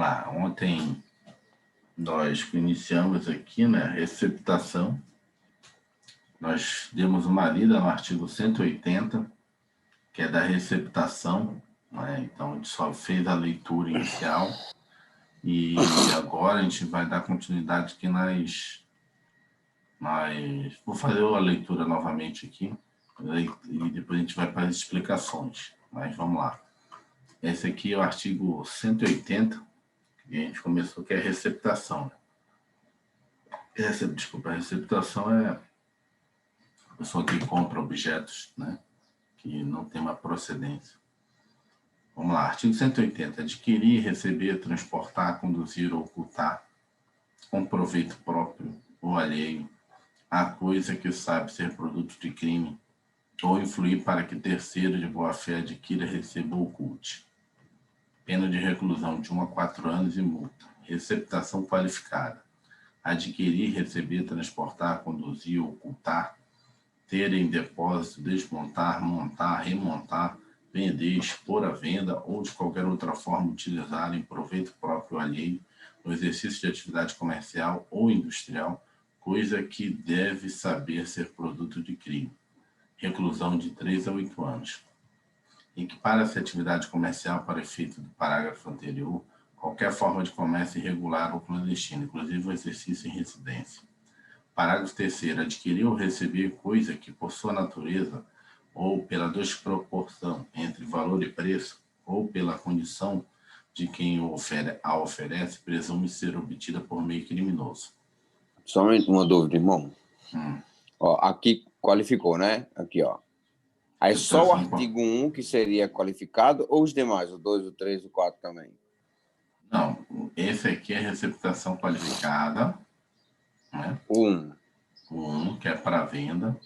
lá. Ontem nós iniciamos aqui, né, a receptação. Nós demos uma lida no artigo 180, que é da receptação, né? Então, a gente só fez a leitura inicial e agora a gente vai dar continuidade aqui vou fazer a leitura novamente aqui e depois a gente vai para as explicações, mas vamos lá. Esse aqui é o artigo 180, que a gente começou, que é a receptação. Desculpa, a receptação é a pessoa que compra objetos, né, que não tem uma procedência. Vamos lá, artigo 180. Adquirir, receber, transportar, conduzir ou ocultar, com proveito próprio ou alheio, a coisa que sabe ser produto de crime, ou influir para que terceiro de boa-fé adquira, receba ou oculte. Pena de reclusão de 1 a 4 anos e multa. Receptação qualificada. Adquirir, receber, transportar, conduzir ou ocultar, ter em depósito, desmontar, montar, remontar, vender, expor à venda ou de qualquer outra forma utilizar em proveito próprio ou alheio no exercício de atividade comercial ou industrial, coisa que deve saber ser produto de crime. Reclusão de 3 a 8 anos. Equipara-se a atividade comercial para efeito do parágrafo anterior qualquer forma de comércio irregular ou clandestino, inclusive o exercício em residência. Parágrafo 3º. Adquirir ou receber coisa que, por sua natureza, ou pela desproporção entre valor e preço, ou pela condição de quem a oferece, presume ser obtida por meio criminoso. Somente uma dúvida, irmão. Ó, aqui qualificou, né? Aqui, ó. Aí só o artigo 1 que seria qualificado ou os demais, o 2, o 3, o 4 também? Não, esse aqui é receptação qualificada, né? O 1. O 1, que é para venda.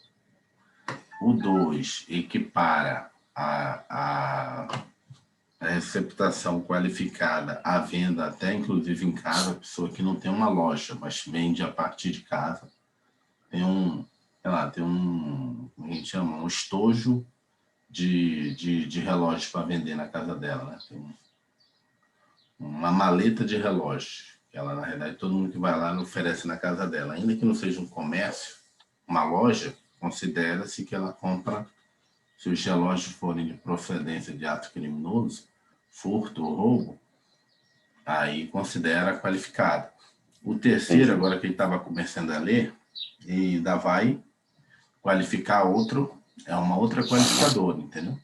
O 2 equipara a receptação qualificada à venda, até inclusive em casa, a pessoa que não tem uma loja, mas vende a partir de casa. Tem sei lá, como a gente chama, um estojo de relógios para vender na casa dela, né? Tem uma maleta de relógios, que ela, na realidade, todo mundo que vai lá oferece na casa dela. Ainda que não seja um comércio, uma loja, considera-se que ela compra, se os relógios forem de procedência de ato criminoso, furto ou roubo, aí considera qualificado. O terceiro, agora que ele estava começando a ler, e ainda vai qualificar é uma outra qualificadora, entendeu?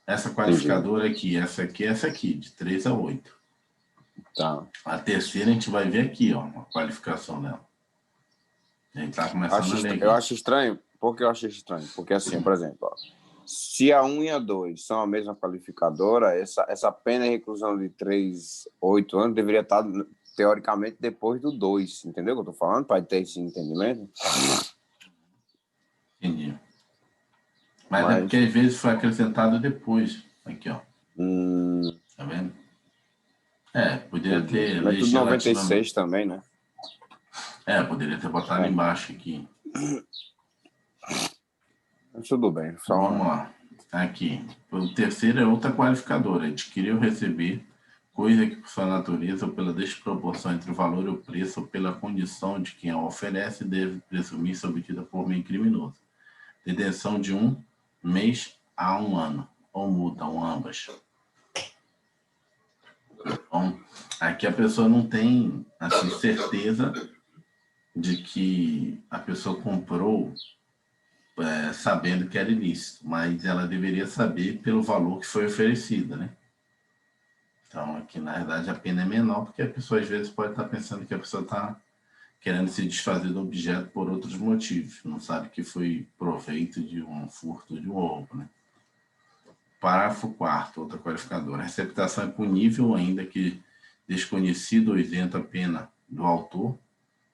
Essa qualificadora aqui, essa aqui, de 3 a 8. Tá. A terceira a gente vai ver aqui, ó, a qualificação dela. A gente está começando a ler aqui. Eu acho estranho. Por que eu acho estranho? Porque assim, por exemplo, ó, se a 1 e a 2 são a mesma qualificadora, essa pena de reclusão de 3, 8 anos deveria estar, teoricamente, depois do 2. Entendeu o que eu estou falando? Para ter esse entendimento? Entendi. Mas é porque às vezes foi acrescentado depois. Aqui, ó. Tá vendo? Poderia ter... Mas tudo 96 também, né? Poderia ter botado embaixo aqui. Tudo bem. Vamos lá. Aqui. O terceiro é outra qualificadora. Adquirir ou receber coisa que, por sua natureza, ou pela desproporção entre o valor e o preço, ou pela condição de quem a oferece, deve presumir ser obtida por meio criminoso. Detenção de 1 mês a 1 ano, ou multa, ou ambas. Então, aqui a pessoa não tem, assim, certeza de que a pessoa comprou sabendo que era ilícito, mas ela deveria saber pelo valor que foi oferecido, né? Então, aqui, na verdade, a pena é menor, porque a pessoa, às vezes, pode estar pensando que a pessoa está querendo se desfazer do objeto por outros motivos, não sabe que foi proveito de um furto, de um roubo, né? Parágrafo 4º, outra qualificadora. A receptação é punível, ainda que desconhecido ou isento a pena do autor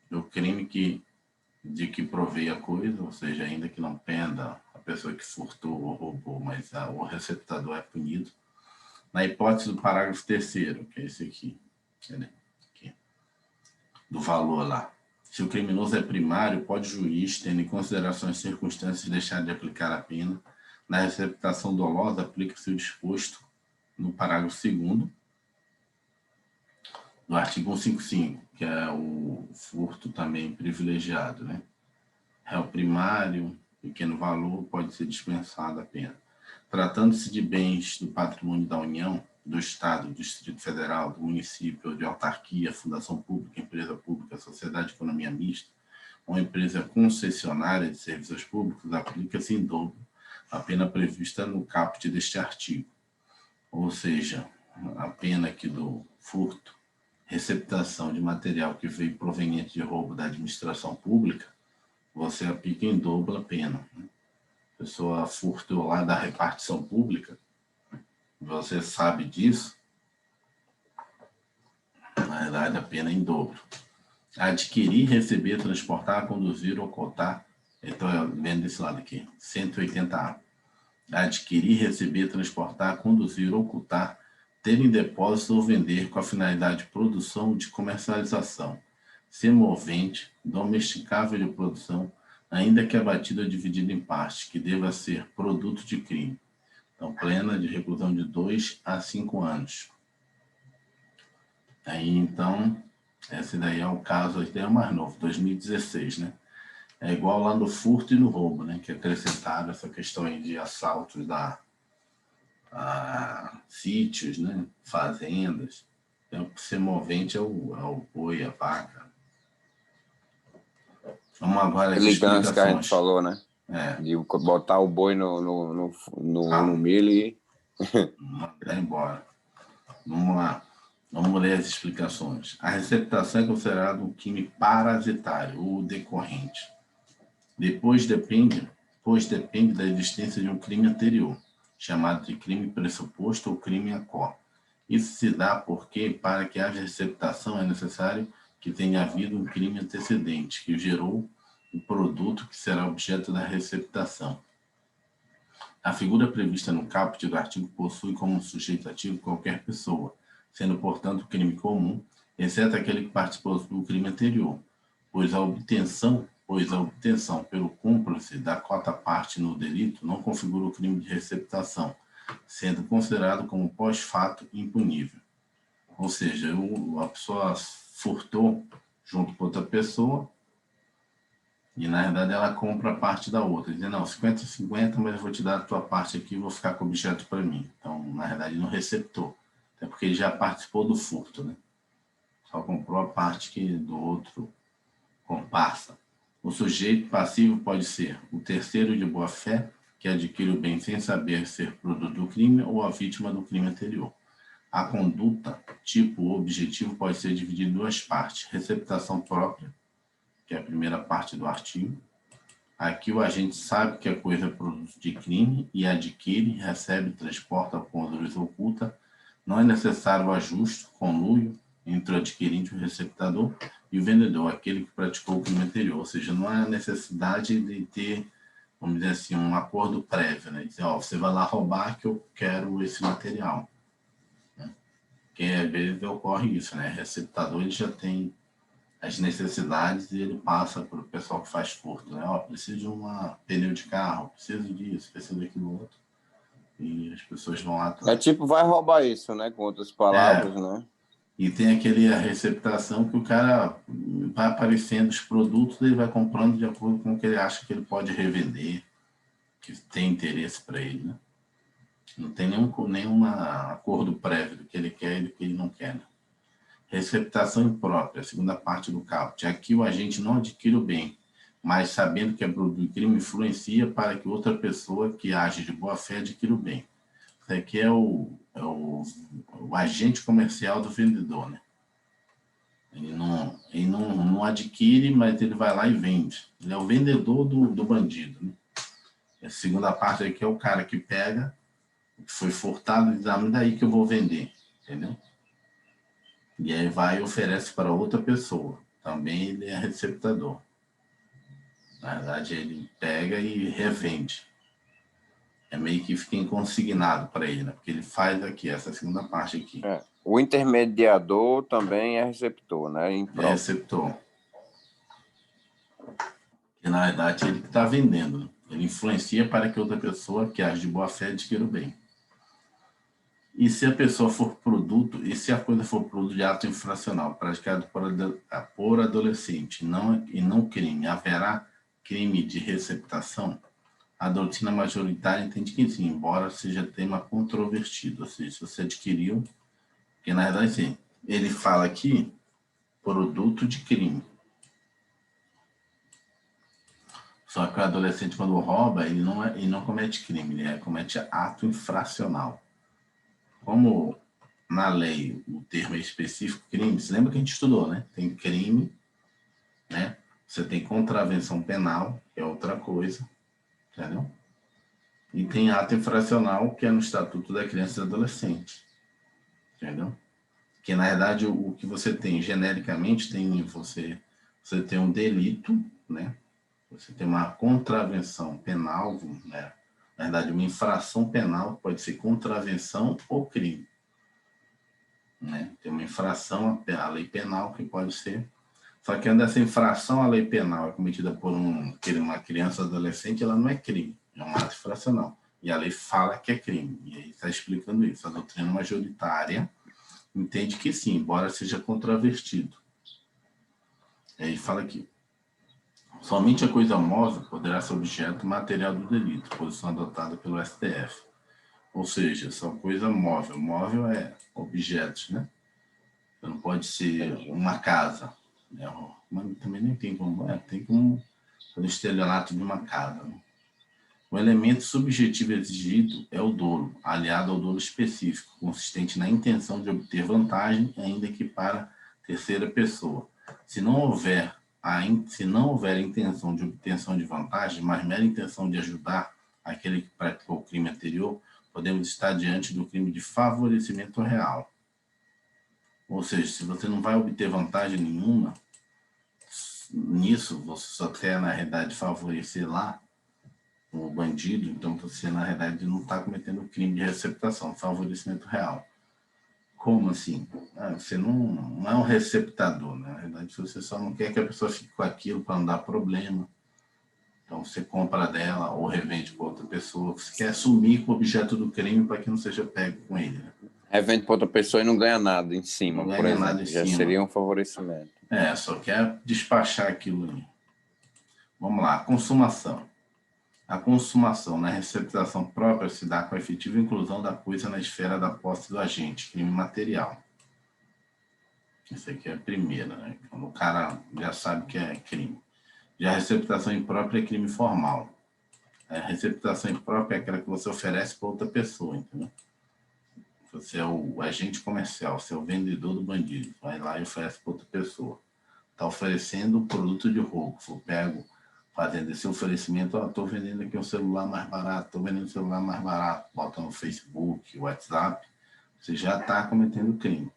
do crime de que provei a coisa, ou seja, ainda que não penda a pessoa que furtou ou roubou, mas o receptador é punido. Na hipótese do parágrafo 3º, que é esse aqui, do valor lá. Se o criminoso é primário, pode o juiz, tendo em consideração as circunstâncias, deixar de aplicar a pena. Na receptação dolosa, aplica-se o disposto no parágrafo 2º. do artigo 155, que é o furto também privilegiado, né? Réu primário, pequeno valor, pode ser dispensada a pena. Tratando-se de bens do patrimônio da União, do Estado, do Distrito Federal, do município ou de autarquia, fundação pública, empresa pública, sociedade de economia mista, ou empresa concessionária de serviços públicos, aplica-se em dobro a pena prevista no caput deste artigo. Ou seja, a pena aqui do furto, receptação de material que veio proveniente de roubo da administração pública, você aplica em dobro a pena. A pessoa furtou lá da repartição pública, você sabe disso, na verdade a pena é em dobro. Adquirir, receber, transportar, conduzir ou cotar, estou vendo desse lado aqui, 180A. Adquirir, receber, transportar, conduzir ou ocultar, ter em depósito ou vender com a finalidade de produção, de comercialização, semovente, domesticável de produção, ainda que abatido ou dividido em partes, que deva ser produto de crime. Então, pena de reclusão de 2 a 5 anos. Aí, então, esse daí é o caso, esse daí é o mais novo, 2016, né? É igual lá no furto e no roubo, né? Que acrescentaram essa questão aí de assaltos a sítios, né? Fazendas. Então, semovente é o boi, a vaca. Vamos agora às Aquele ganso que a gente explicações. falou, né? É. De botar o boi no milho e... Mandar embora. Vamos lá. Vamos ler as explicações. A receptação é considerada um crime parasitário ou decorrente. Pois depende da existência de um crime anterior, chamado de crime pressuposto ou crime acó. Isso se dá porque, para que haja receptação, é necessário que tenha havido um crime antecedente, que gerou o produto que será objeto da receptação. A figura prevista no caput do artigo possui como sujeito ativo qualquer pessoa, sendo, portanto, crime comum, exceto aquele que participou do crime anterior, pois a obtenção pelo cúmplice da cota parte no delito não configura o crime de receptação, sendo considerado como pós-fato impunível. Ou seja, a pessoa furtou junto com outra pessoa e, na verdade, ela compra a parte da outra. Diz, não, 50-50, mas eu vou te dar a tua parte aqui e vou ficar com o objeto para mim. Então, na verdade, não receptou. Até porque ele já participou do furto, né? Só comprou a parte que do outro comparsa. O sujeito passivo pode ser o terceiro de boa-fé, que adquire o bem sem saber ser produto do crime, ou a vítima do crime anterior. A conduta, tipo ou objetivo, pode ser dividida em duas partes. Receptação própria, que é a primeira parte do artigo. Aqui o agente sabe que a coisa é produto de crime e adquire, recebe, transporta, conduz ou oculta. Não é necessário o ajuste, conluio, entre o adquirente e o receptador e o vendedor, aquele que praticou o crime anterior. Ou seja, não há necessidade de ter, vamos dizer assim, um acordo prévio, né? Dizer, ó, você vai lá roubar que eu quero esse material. Né? Porque às vezes ocorre isso, né? O receptador ele já tem as necessidades e ele passa para o pessoal que faz furto, né? Ó, preciso de uma pneu de carro, preciso disso, preciso daquilo outro. E as pessoas vão lá atrás. É tipo, vai roubar isso, né? Com outras palavras, né? E tem a receptação que o cara vai aparecendo os produtos, ele vai comprando de acordo com o que ele acha que ele pode revender, que tem interesse para ele, né? Não tem nenhum acordo prévio do que ele quer e do que ele não quer, né? Receptação imprópria, a segunda parte do caput. Aqui o agente não adquire o bem, mas sabendo que é produto do crime, influencia para que outra pessoa que age de boa fé adquira o bem. Isso aqui é o agente comercial do vendedor, né? Ele não adquire, mas ele vai lá e vende. Ele é o vendedor do bandido, né? A segunda parte aqui é o cara que pega, que foi furtado, e diz, ah, daí que eu vou vender, entendeu? E aí vai e oferece para outra pessoa. Também ele é receptador. Na verdade, ele pega e revende. É meio que fica inconsignado para ele, né? Porque ele faz aqui, essa segunda parte aqui. É. O intermediador também é receptor, né? É receptor. Que, na verdade, ele que está vendendo. Ele influencia para que outra pessoa que age de boa fé adquira o bem. E se a pessoa for produto, e se a coisa for produto de ato infracional praticado por adolescente e não crime, haverá crime de receptação? A doutrina majoritária entende que sim, embora seja tema controvertido. Ou seja, se você adquiriu, porque na verdade, sim, ele fala aqui produto de crime. Só que o adolescente, quando rouba, ele não comete crime, ele comete ato infracional. Como na lei o termo é específico, crime, você lembra que a gente estudou, né? Tem crime, né? Você tem contravenção penal, que é outra coisa, entendeu? E tem ato infracional, que é no Estatuto da Criança e do Adolescente, entendeu? Que, na verdade, o que você tem, genericamente, você tem um delito, né? Você tem uma contravenção penal, né? Na verdade, uma infração penal pode ser contravenção ou crime, né? Tem uma infração à lei penal que pode ser... Só que quando essa infração à lei penal é cometida por uma criança ou adolescente, ela não é crime, é um ato infracional. E a lei fala que é crime. E aí está explicando isso. A doutrina majoritária entende que sim, embora seja controvertido. E aí fala aqui. Somente a coisa móvel poderá ser objeto material do delito, posição adotada pelo STF. Ou seja, só coisa móvel. Móvel é objetos, né? Não pode ser uma casa. Né? Mas também nem tem como... tem como fazer o estelionato de uma casa. Né? O elemento subjetivo exigido é o dolo, aliado ao dolo específico, consistente na intenção de obter vantagem, ainda que para terceira pessoa. Se não houver intenção de obtenção de vantagem, mas mera intenção de ajudar aquele que praticou o crime anterior, podemos estar diante do crime de favorecimento real. Ou seja, se você não vai obter vantagem nenhuma, nisso você só quer, na realidade, favorecer lá o bandido, então você, na realidade, não está cometendo crime de receptação, favorecimento real. Como assim? Você não é um receptador, né? Na verdade, você só não quer que a pessoa fique com aquilo para não dar problema. Então, você compra dela ou revende para outra pessoa. Você quer assumir com o objeto do crime para que não seja pego com ele. Né? Revende para outra pessoa e não ganha nada em cima, não por ganha exemplo. Nada em Já cima. seria um favorecimento. Só quer despachar aquilo ali. Vamos lá, consumação. A consumação na receptação própria se dá com a efetiva inclusão da coisa na esfera da posse do agente, crime material. Isso aqui é a primeira, né? Quando o cara já sabe que é crime. Já a receptação imprópria é crime formal. A receptação imprópria é aquela que você oferece para outra pessoa, entendeu? Você é o agente comercial, você é o vendedor do bandido. Vai lá e oferece para outra pessoa. Está oferecendo um produto de roubo. Eu pego fazendo esse oferecimento, estou vendendo aqui um celular mais barato, estou vendendo um celular mais barato, bota no Facebook, WhatsApp, você já está cometendo crime.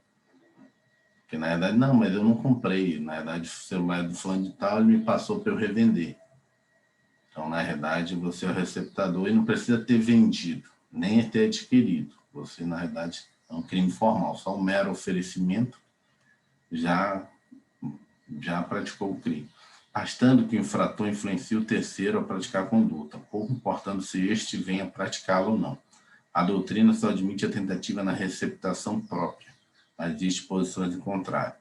Porque na verdade, não, mas eu não comprei, na verdade o celular é do fulano de tal, ele me passou para eu revender. Então, na verdade, você é o receptador e não precisa ter vendido, nem ter adquirido. Você, na verdade, é um crime formal, só um mero oferecimento já praticou o crime. Bastando que o infrator influencie o terceiro a praticar a conduta, pouco importando se este venha praticá-la ou não. A doutrina só admite a tentativa na receptação própria, mas existe posições em contrário.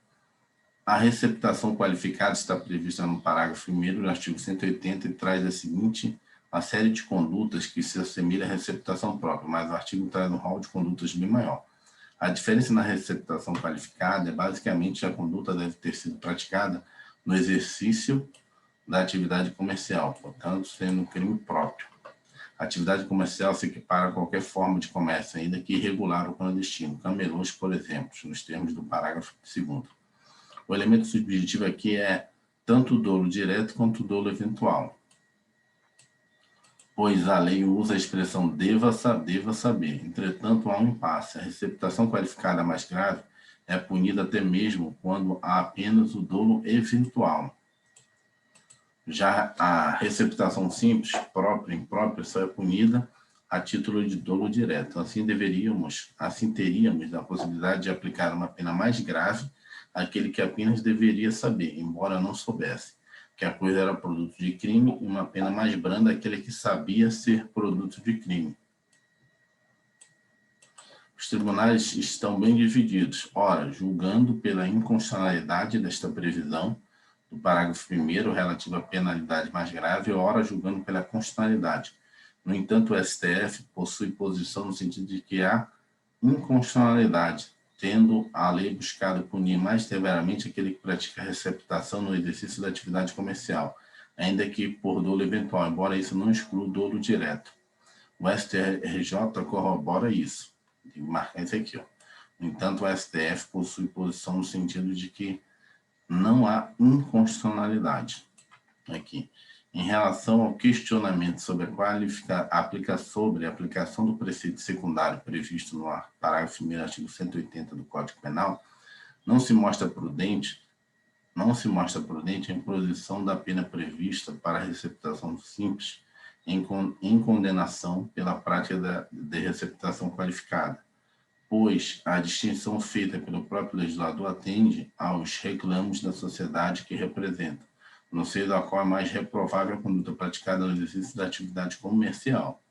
A receptação qualificada está prevista no parágrafo 1º do artigo 180 e traz a série de condutas que se assemelha à receptação própria, mas o artigo traz um rol de condutas bem maior. A diferença na receptação qualificada é basicamente que a conduta deve ter sido praticada no exercício da atividade comercial, portanto, sendo um crime próprio. A atividade comercial se equipara a qualquer forma de comércio, ainda que irregular ou clandestino, camelôs, por exemplo, nos termos do parágrafo 2º. O elemento subjetivo aqui é tanto o dolo direto quanto o dolo eventual, pois a lei usa a expressão deva saber. Entretanto, há um impasse. A receptação qualificada mais grave é punida até mesmo quando há apenas o dolo eventual. Já a receptação simples, própria e imprópria, só é punida a título de dolo direto. Assim teríamos a possibilidade de aplicar uma pena mais grave àquele que apenas deveria saber, embora não soubesse, que a coisa era produto de crime, e uma pena mais branda àquele que sabia ser produto de crime. os tribunais estão bem divididos. Ora, julgando pela inconstitucionalidade desta previsão do parágrafo 1º relativo à penalidade mais grave, ora, julgando pela constitucionalidade. No entanto, o STF possui posição no sentido de que há inconstitucionalidade, tendo a lei buscado punir mais severamente aquele que pratica receptação no exercício da atividade comercial, ainda que por dolo eventual, embora isso não exclua o dolo direto. O STRJ corrobora isso. Tem que marcar isso aqui. Ó. No entanto, o STF possui posição no sentido de que não há inconstitucionalidade. Aqui. Em relação ao questionamento sobre a aplicação do preceito secundário previsto no parágrafo 1º, artigo 180 do Código Penal, não se mostra prudente a imposição da pena prevista para a receptação simples em condenação pela prática de receptação qualificada, pois a distinção feita pelo próprio legislador atende aos reclamos da sociedade que representa, no seio da qual é mais reprovável a conduta praticada no exercício da atividade comercial.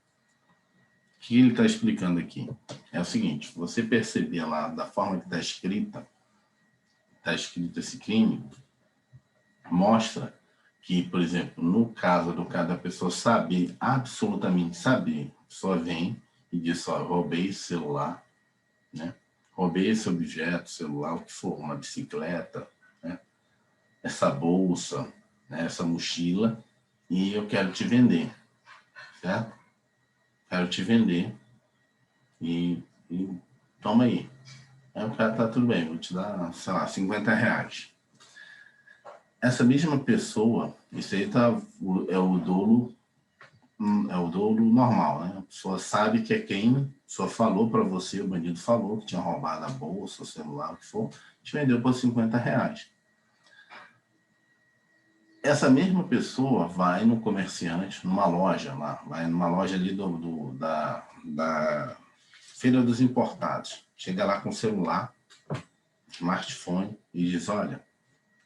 O que ele está explicando aqui? É o seguinte, você perceber lá da forma que está escrito esse crime, mostra que, por exemplo, no caso da pessoa saber, absolutamente saber, a pessoa vem e diz, ó, roubei esse celular, né? Roubei esse objeto, celular, o que for, uma bicicleta, né? Essa bolsa, né? Essa mochila, e eu quero te vender, certo? Quero te vender e toma aí. Aí o cara tá tudo bem, vou te dar, sei lá, R$50. Essa mesma pessoa, isso aí é o dolo normal, né? A pessoa sabe que é quem, a pessoa falou para você, o bandido falou que tinha roubado a bolsa, o celular, o que for, te vendeu por R$50. Essa mesma pessoa vai no comerciante, numa loja lá, vai numa loja ali da Feira dos Importados, chega lá com o celular, smartphone, e diz, olha,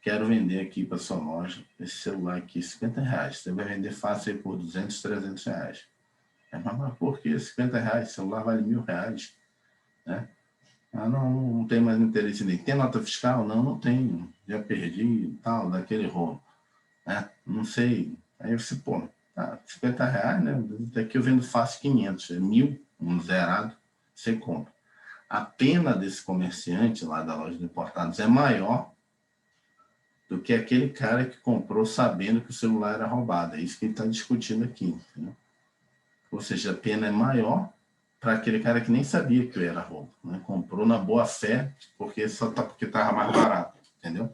quero vender aqui para sua loja esse celular aqui, R$50. Você vai vender fácil aí por R$200, R$300. Mas por quê? R$50, o celular vale R$1.000, né? Ah, não tem mais interesse nele. Tem nota fiscal? Não tenho. Já perdi tal, daquele rolo. Né? Não sei. Aí você, pô, tá, R$50, né? Daqui eu vendo fácil 500, é 1.000, um zerado, você compra. A pena desse comerciante lá da loja de importados é maior do que aquele cara que comprou sabendo que o celular era roubado. É isso que ele está discutindo aqui. Entendeu? Ou seja, a pena é maior para aquele cara que nem sabia que era roubo. Né? Comprou na boa fé porque estava mais barato. Entendeu?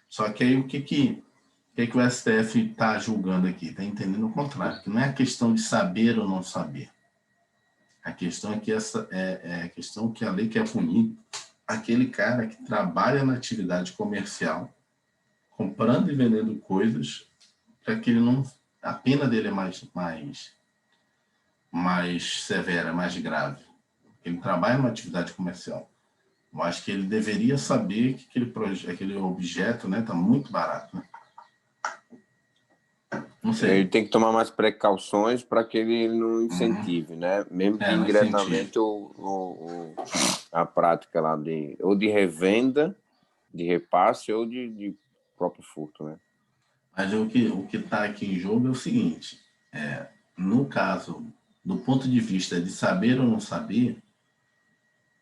Só que aí o que o STF está julgando aqui? Está entendendo o contrário, que não é a questão de saber ou não saber. A questão é que a questão que a lei quer punir aquele cara que trabalha na atividade comercial, comprando e vendendo coisas, para que ele não, a pena dele é mais severa, mais grave. Ele trabalha numa atividade comercial. Eu acho que ele deveria saber que aquele objeto, né, está muito barato, né? Não sei. Ele tem que tomar mais precauções para que ele não incentive, né? Mesmo que indiretamente a prática lá ou de revenda, de repasse ou de próprio furto, né? Mas o que está aqui em jogo é o seguinte, no caso, do ponto de vista de saber ou não saber,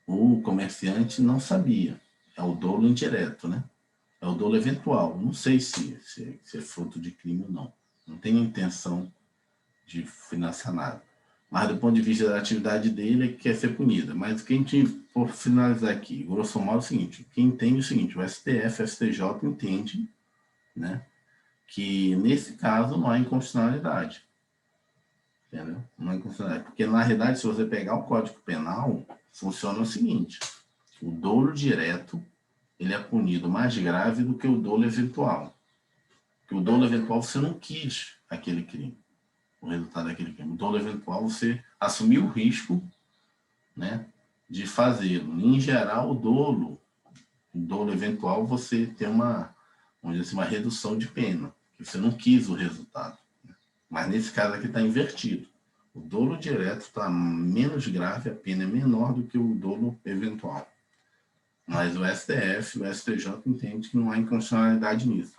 o comerciante não sabia. É o dolo indireto, né? É o dolo eventual. Não sei se é fruto de crime ou não. Não tenho intenção de financiar nada. Mas do ponto de vista da atividade dele, é que quer ser punida. Mas por finalizar aqui, grosso modo é o seguinte, quem entende o seguinte, o STF, o STJ entende, né, que nesse caso não há inconstitucionalidade. Entendeu? Não há inconstitucionalidade. Porque, na realidade, se você pegar o Código Penal, funciona o seguinte, o dolo direto, ele é punido mais grave do que o dolo eventual. Porque o dolo eventual você não quis aquele crime, o resultado daquele crime. O dolo eventual você assumiu o risco, né, de fazê-lo. Em geral, o dolo eventual você tem uma redução de pena, que você não quis o resultado. Mas nesse caso aqui está invertido. O dolo direto está menos grave, a pena é menor do que o dolo eventual. Mas o STF, o STJ entende que não há inconstitucionalidade nisso.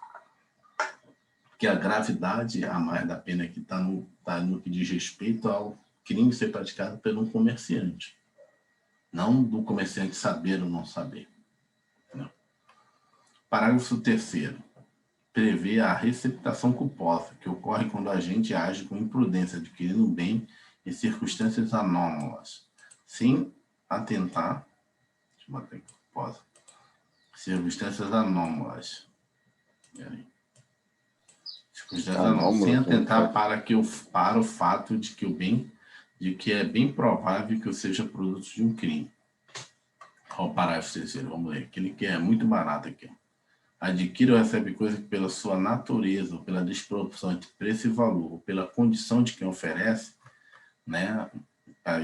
Porque a gravidade a mais da pena que está no que diz respeito ao crime ser praticado por um comerciante. Não do comerciante saber ou não saber. Não. Parágrafo 3º. Prevê a receptação culposa, que ocorre quando o agente age com imprudência, adquirindo bem em circunstâncias anômalas, sem atentar... Deixa eu botar aqui, culposa. Circunstâncias anômalas. Circunstâncias anômalas, sem atentar para o fato de que é bem provável que eu seja produto de um crime. Olha o parágrafo 3º, vamos ler. Aquele que é muito barato aqui. Adquire ou recebe coisa que pela sua natureza, ou pela desproporção entre preço e valor, ou pela condição de quem oferece, né?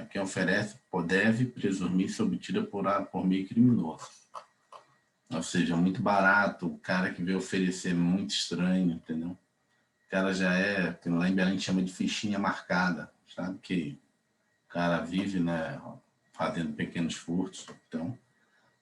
Quem oferece deve presumir-se obtida por meio criminoso. Ou seja, muito barato, o cara que veio oferecer muito estranho, entendeu? O cara já que lá em Belém a gente chama de fichinha marcada, sabe? Que o cara vive, né, fazendo pequenos furtos. Então,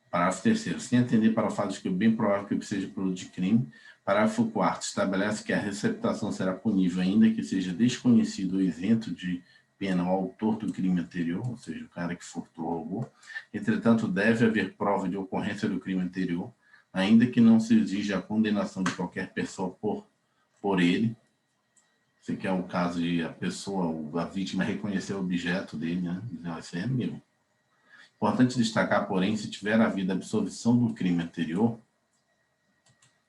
parágrafo 3º. Sem atender para o fato de que é bem provável que seja produto de crime. Parágrafo 4º. Estabelece que a receptação será punível, ainda que seja desconhecido ou isento de pena o autor do crime anterior, ou seja, o cara que furtou ou roubou. Entretanto, deve haver prova de ocorrência do crime anterior, ainda que não se exija a condenação de qualquer pessoa por ele. Esse aqui é o caso de a vítima reconhecer o objeto dele, né? Dizer, isso aí é meu. Importante destacar, porém, se tiver havido absolvição do crime anterior,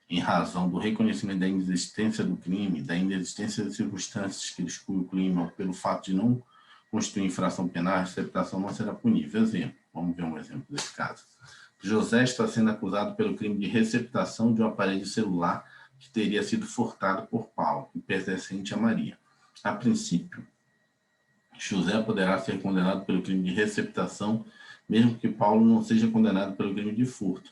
em razão do reconhecimento da inexistência do crime, da inexistência de circunstâncias que excluem o crime, ou pelo fato de não constituir infração penal, a receptação não será punível. Exemplo, vamos ver um exemplo desse caso. José está sendo acusado pelo crime de receptação de um aparelho celular que teria sido furtado por Paulo, pertencente a Maria. A princípio, José poderá ser condenado pelo crime de receptação, mesmo que Paulo não seja condenado pelo crime de furto.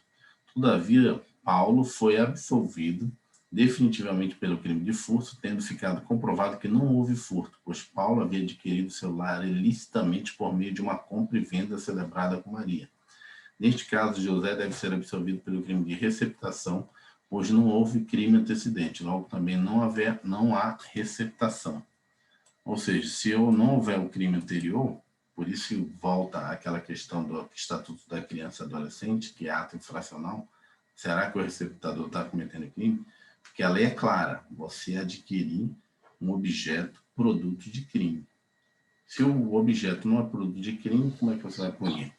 Todavia, Paulo foi absolvido definitivamente pelo crime de furto, tendo ficado comprovado que não houve furto, pois Paulo havia adquirido o celular ilicitamente por meio de uma compra e venda celebrada com Maria. Neste caso, José deve ser absolvido pelo crime de receptação, pois não houve crime antecedente, logo também não há receptação. Ou seja, se não houver o crime anterior, por isso volta àquela questão do Estatuto da Criança e Adolescente, que é ato infracional. Será que o receptador está cometendo crime? Porque a lei é clara, você adquirir um objeto produto de crime. Se o objeto não é produto de crime, como é que você vai punir?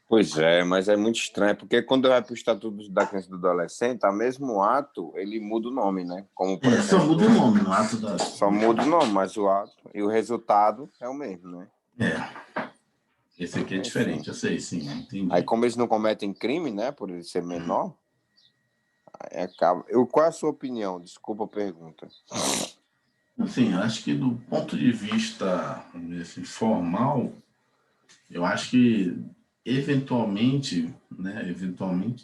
Pois é, mas é muito estranho, porque quando vai para o Estatuto da Criança e do Adolescente, o mesmo ato, ele muda o nome, né? Como, por exemplo, só muda o nome no ato da... Só muda o nome, mas o ato e o resultado é o mesmo, né? Esse aqui é diferente, eu sei, sim, entendi. Aí, como eles não cometem crime, né, por ele ser menor, aí acaba... Qual é a sua opinião? Desculpa a pergunta. Assim, eu acho que do ponto de vista assim, formal, eu acho que eventualmente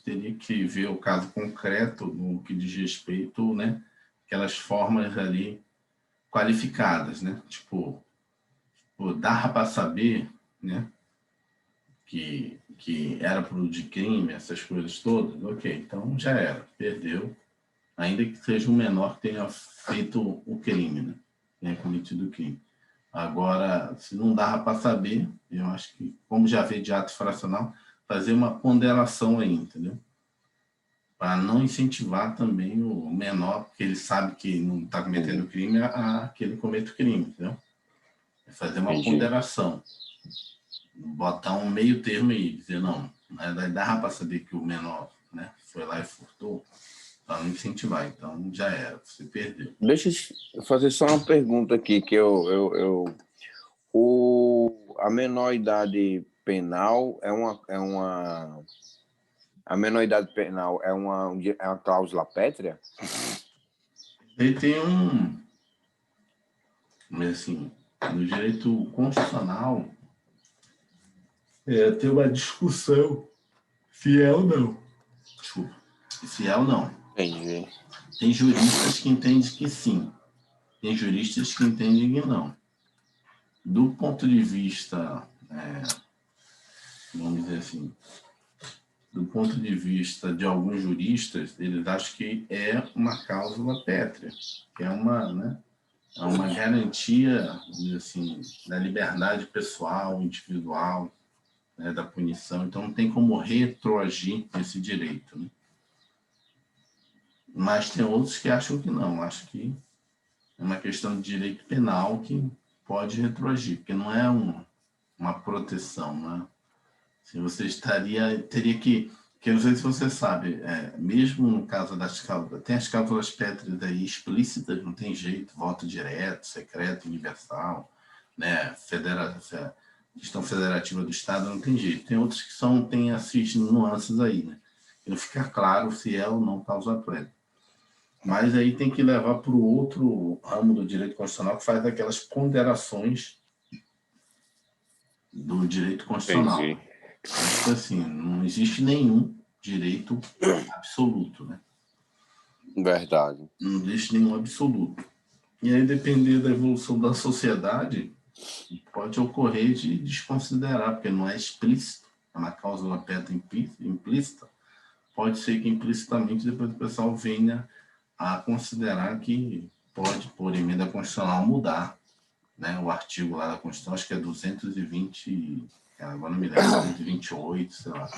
teria que ver o caso concreto no que diz respeito, né, aquelas formas ali qualificadas, né, tipo dá para saber, né, que era produto de crime, essas coisas todas, ok, então já era, perdeu, ainda que seja um menor que tenha feito o crime, né, tenha cometido o crime. Agora, se não dava para saber, eu acho que, como já veio de ato fracional, fazer uma ponderação aí, entendeu? Para não incentivar também o menor, porque ele sabe que não está cometendo crime, a que ele cometa o crime, entendeu? É fazer uma ponderação. Botar um meio termo aí, dizer, não, dava para saber que o menor, né, foi lá e furtou, para não incentivar, então já era, você perdeu. Deixa eu fazer só uma pergunta aqui, que a menor idade penal a menor idade penal é uma cláusula pétrea? Ele tem mas assim, no direito constitucional, tem uma discussão se é ou não. Desculpa. Se é ou não. Entendi. Tem juristas que entendem que sim. Tem juristas que entendem que não. do ponto de vista, vamos dizer assim, do ponto de vista de alguns juristas, eles acham que é uma cláusula pétrea, que é uma, né, é uma garantia, vamos dizer assim, da liberdade pessoal, individual, né, da punição. Então, não tem como retroagir esse direito, né? Mas tem outros que acham que não. Acho que é uma questão de direito penal que pode retroagir, porque não é uma proteção, né? Se você teria que não sei se você sabe, mesmo no caso das cláusulas, tem as cláusulas pétreas aí explícitas, não tem jeito, voto direto, secreto, universal, né? Questão federativa do Estado, não tem jeito. Tem outros que tem essas nuances aí, né? E não fica claro se é ou não cláusula pétrea. Mas aí tem que levar para o outro ramo do direito constitucional que faz aquelas ponderações do direito constitucional. Entendi. Tipo assim, não existe nenhum direito absoluto, né? Verdade. Não existe nenhum absoluto. E aí, depender da evolução da sociedade, pode ocorrer de desconsiderar, porque não é explícito, é uma cláusula pétrea implícita, pode ser que implicitamente depois o pessoal venha a considerar que pode, por emenda constitucional, mudar, né, o artigo lá da Constituição, acho que é 220, agora não me lembro, 228, sei lá.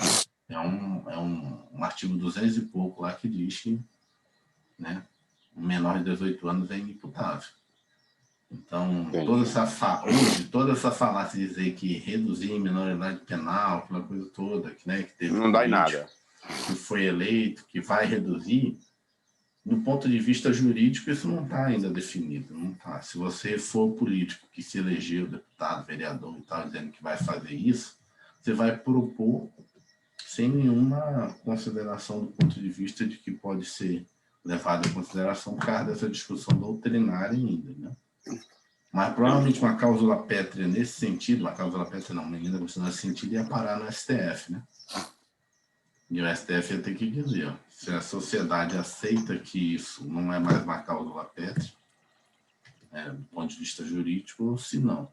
É um artigo 200 e pouco lá que diz que, né, um menor de 18 anos é inimputável. Então, toda essa falácia de dizer que reduzir a minoridade penal, aquela coisa toda, né, que teve Não dá em nada. que foi eleito, que vai reduzir, do ponto de vista jurídico, isso não está ainda definido. Não tá. Se você for político que se elegeu deputado, vereador e tal, dizendo que vai fazer isso, você vai propor sem nenhuma consideração do ponto de vista de que pode ser levado em consideração por causa dessa discussão doutrinária ainda, né? Mas provavelmente uma cláusula pétrea nesse sentido, uma cláusula pétrea não, uma emenda constitucional nesse sentido ia parar no STF, né? E o STF ia ter que dizer, ó, se a sociedade aceita que isso não é mais uma cláusula pétrea, do ponto de vista jurídico, ou se não.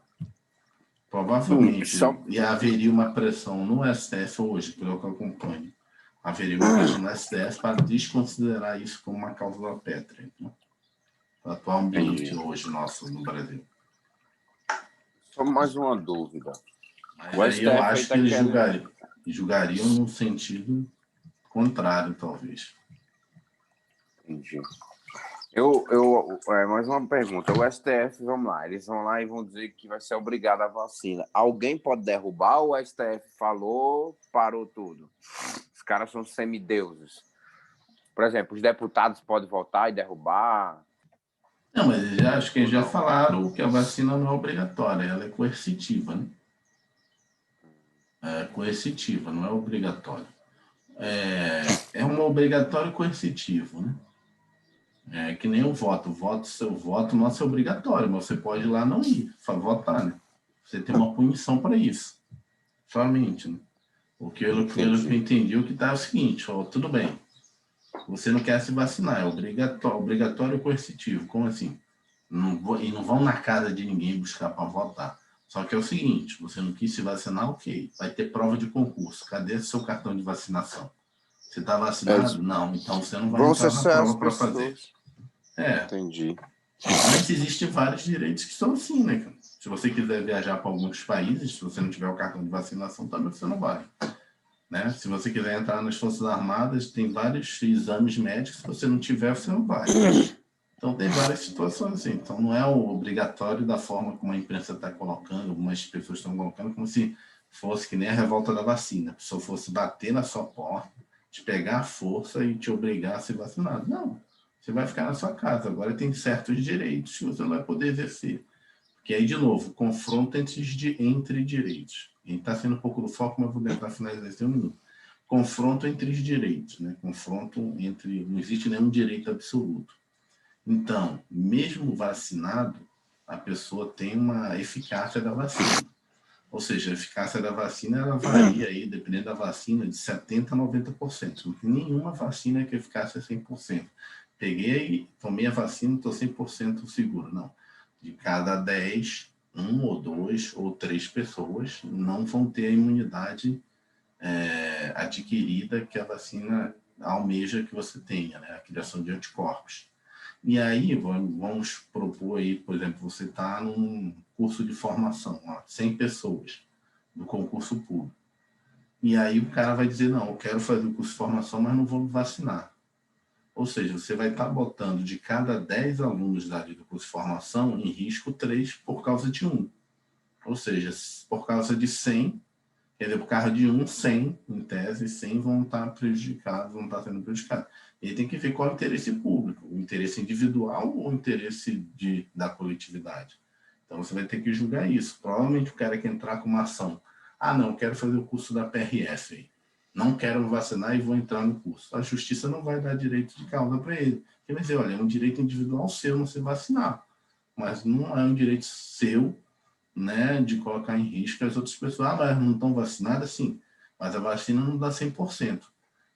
Provavelmente haveria uma pressão no STF hoje, pelo que eu acompanho, haveria uma pressão no STF para desconsiderar isso como uma cláusula pétrea, né? O atual ambiente hoje nosso no Brasil. Só mais uma dúvida. Mas aí eu acho que eles julgariam no sentido contrário, talvez. Entendi. Mais uma pergunta. O STF, vamos lá, eles vão lá e vão dizer que vai ser obrigado a vacina. Alguém pode derrubar ou o STF falou, parou tudo? Os caras são semideuses. Por exemplo, os deputados podem votar e derrubar? Não, mas acho que eles já falaram que a vacina não é obrigatória, ela é coercitiva, né? É coercitiva, não é obrigatória. É um obrigatório coercitivo, né? É que nem o voto. Seu voto nosso é obrigatório, mas você pode ir lá não ir, votar, né? Você tem uma punição para isso. Somente, né? Porque pelo que eu entendi, o que está é o seguinte, ó, tudo bem, você não quer se vacinar, é obrigatório coercitivo. Como assim? Não vão na casa de ninguém buscar para votar. Só que é o seguinte, você não quis se vacinar, ok, vai ter prova de concurso. Cadê seu cartão de vacinação? Você está vacinado? Não, então você não vai entrar na prova para fazer. Entendi. Mas existem vários direitos que são assim, né, cara? Se você quiser viajar para alguns países, se você não tiver o cartão de vacinação, também você não vai. Né? Se você quiser entrar nas Forças Armadas, tem vários exames médicos, se você não tiver, você não vai. Então, tem várias situações assim. Então, não é o obrigatório da forma como a imprensa está colocando, algumas pessoas estão colocando, como se fosse que nem a revolta da vacina. A pessoa fosse bater na sua porta, te pegar a força e te obrigar a ser vacinado. Não, você vai ficar na sua casa. Agora tem certos direitos que você não vai poder exercer. Porque aí, de novo, confronto entre direitos. A gente está sendo um pouco do foco, mas vou tentar finalizar esse minuto. Confronto entre os direitos, né? Confronto entre... Não existe nenhum direito absoluto. Então, mesmo vacinado, a pessoa tem uma eficácia da vacina. Ou seja, a eficácia da vacina ela varia aí, dependendo da vacina, de 70% a 90%. Não tem nenhuma vacina que a eficácia é 100%. Peguei, tomei a vacina e estou 100% seguro. Não. De cada 10, um ou dois ou três pessoas não vão ter a imunidade adquirida que a vacina almeja que você tenha, né? A criação de anticorpos. E aí, vamos propor aí, por exemplo, você está num curso de formação, 100 pessoas do concurso público. E aí o cara vai dizer, não, eu quero fazer o curso de formação, mas não vou me vacinar. Ou seja, você vai estar botando de cada 10 alunos do curso de formação, em risco 3 por causa de um. Ou seja, por causa de 100, quer dizer, por causa de 100, em tese, 100 vão estar prejudicados, vão estar sendo prejudicados. E tem que ver qual é o interesse público, o interesse individual ou o interesse da coletividade. Então, você vai ter que julgar isso. Provavelmente o cara quer entrar com uma ação. Não, quero fazer o curso da PRF. Não quero me vacinar e vou entrar no curso. A justiça não vai dar direito de causa para ele. Ele vai dizer, olha, é um direito individual seu não se vacinar. Mas não é um direito seu, né, de colocar em risco as outras pessoas. Mas não estão vacinadas? Sim. Mas a vacina não dá 100%.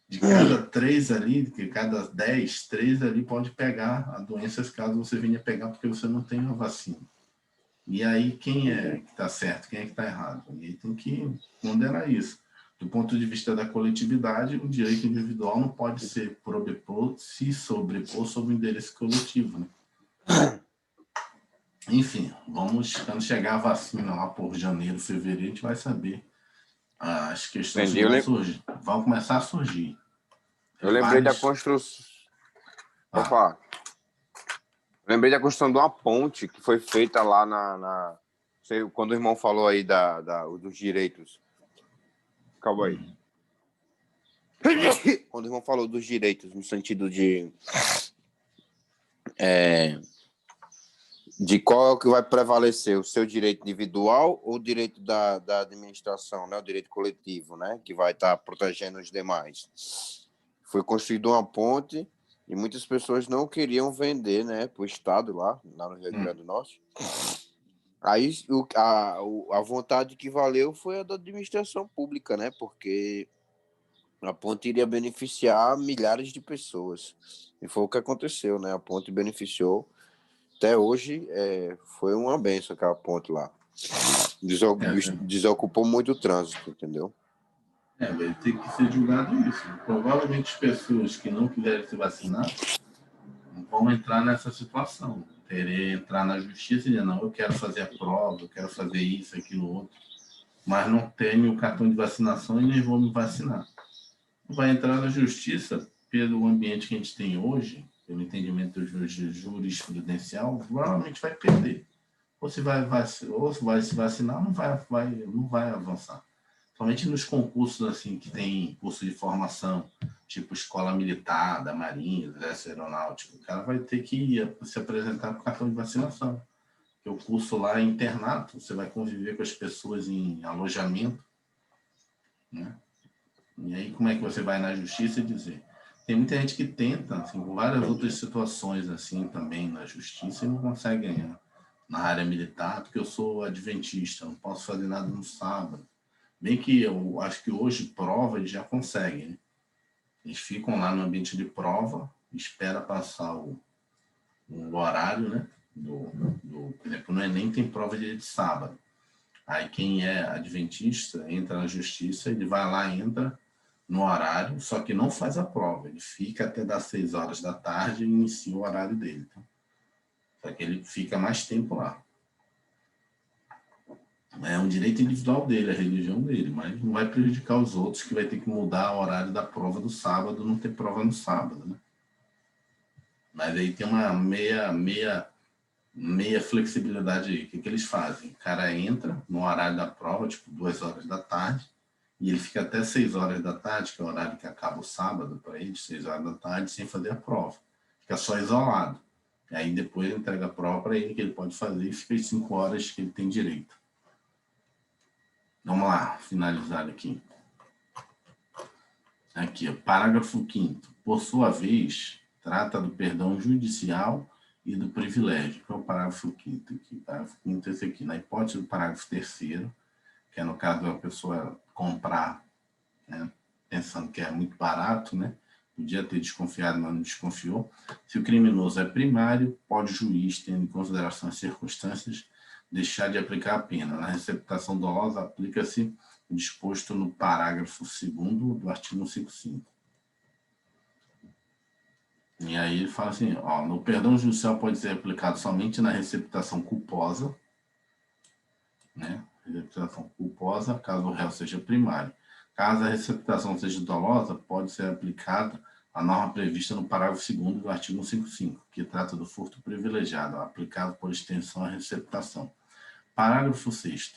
De cada 3 ali, de cada 10, 3 ali pode pegar a doença caso você venha pegar porque você não tem a vacina. E aí, quem é que está certo, quem é que está errado? E aí tem que ponderar isso. Do ponto de vista da coletividade, o direito individual não pode se sobrepor sobre o interesse coletivo, né? Enfim, quando chegar a vacina lá por janeiro, fevereiro, a gente vai saber as questões que vão surgir. Vão começar a surgir. Eu lembrei da construção... Opa! Lembrei da construção de uma ponte que foi feita lá quando o irmão falou aí dos direitos. Calma aí. Quando o irmão falou dos direitos, no sentido de qual é o que vai prevalecer, o seu direito individual ou o direito da administração, né? O direito coletivo, né? Que vai estar protegendo os demais. Foi construída uma ponte e muitas pessoas não queriam vender, né, para o Estado lá no Rio Grande do Norte. Aí a vontade que valeu foi a da administração pública, né? Porque a ponte iria beneficiar milhares de pessoas. E foi o que aconteceu, né? A ponte beneficiou. Até hoje foi uma benção aquela ponte lá. Desocupou muito o trânsito, entendeu? Vai ter que ser julgado isso. Provavelmente as pessoas que não quiserem se vacinar vão entrar nessa situação. Querer entrar na justiça e dizer, não, eu quero fazer a prova, eu quero fazer isso, aquilo, outro, mas não tenho o cartão de vacinação e nem vou me vacinar. Vai entrar na justiça pelo ambiente que a gente tem hoje, pelo entendimento jurisprudencial, provavelmente vai perder. Ou se vai se vacinar, não vai avançar. Somente nos concursos assim que tem curso de formação, tipo escola militar, da Marinha, do Exército Aeronáutico, o cara vai ter que se apresentar com cartão de vacinação. Porque o curso lá é internato, você vai conviver com as pessoas em alojamento, né? E aí como é que você vai na justiça e dizer? Tem muita gente que tenta, assim, com várias outras situações assim também na justiça e não consegue ganhar. Na área militar, porque eu sou adventista, não posso fazer nada no sábado. Bem que eu acho que hoje prova eles já conseguem, né? Eles ficam lá no ambiente de prova, espera passar o horário, né? Por exemplo, no Enem tem prova de sábado. Aí quem é adventista entra na justiça, ele vai lá, entra no horário, só que não faz a prova. Ele fica até das 6 horas da tarde e inicia o horário dele. Tá? Só que ele fica mais tempo lá. É um direito individual dele, a religião dele, mas não vai prejudicar os outros que vai ter que mudar o horário da prova do sábado, não ter prova no sábado, né? Mas aí tem uma meia flexibilidade aí. O que eles fazem? O cara entra no horário da prova, tipo 2 horas da tarde, e ele fica até 6 horas da tarde, que é o horário que acaba o sábado para ele, 6 horas da tarde, sem fazer a prova. Fica só isolado. E aí depois entrega a prova para ele, que ele pode fazer, e fica as 5 horas que ele tem direito. Vamos lá, finalizar aqui. Aqui, parágrafo 5º. Por sua vez, trata do perdão judicial e do privilégio, que é o parágrafo 5º aqui. Parágrafo 5º é esse aqui. Na hipótese do parágrafo 3º, que é no caso da pessoa comprar, né, pensando que é muito barato, né? Podia ter desconfiado, mas não desconfiou. Se o criminoso é primário, pode o juiz, tendo em consideração as circunstâncias, deixar de aplicar a pena. Na receptação dolosa, aplica-se o disposto no parágrafo 2º do artigo 155. E aí ele fala assim, ó, no perdão judicial pode ser aplicado somente na receptação culposa, né? Receptação culposa, caso o réu seja primário. Caso a receptação seja dolosa, pode ser aplicada a norma prevista no parágrafo 2º do artigo 155, que trata do furto privilegiado, aplicado por extensão à receptação. Parágrafo 6º.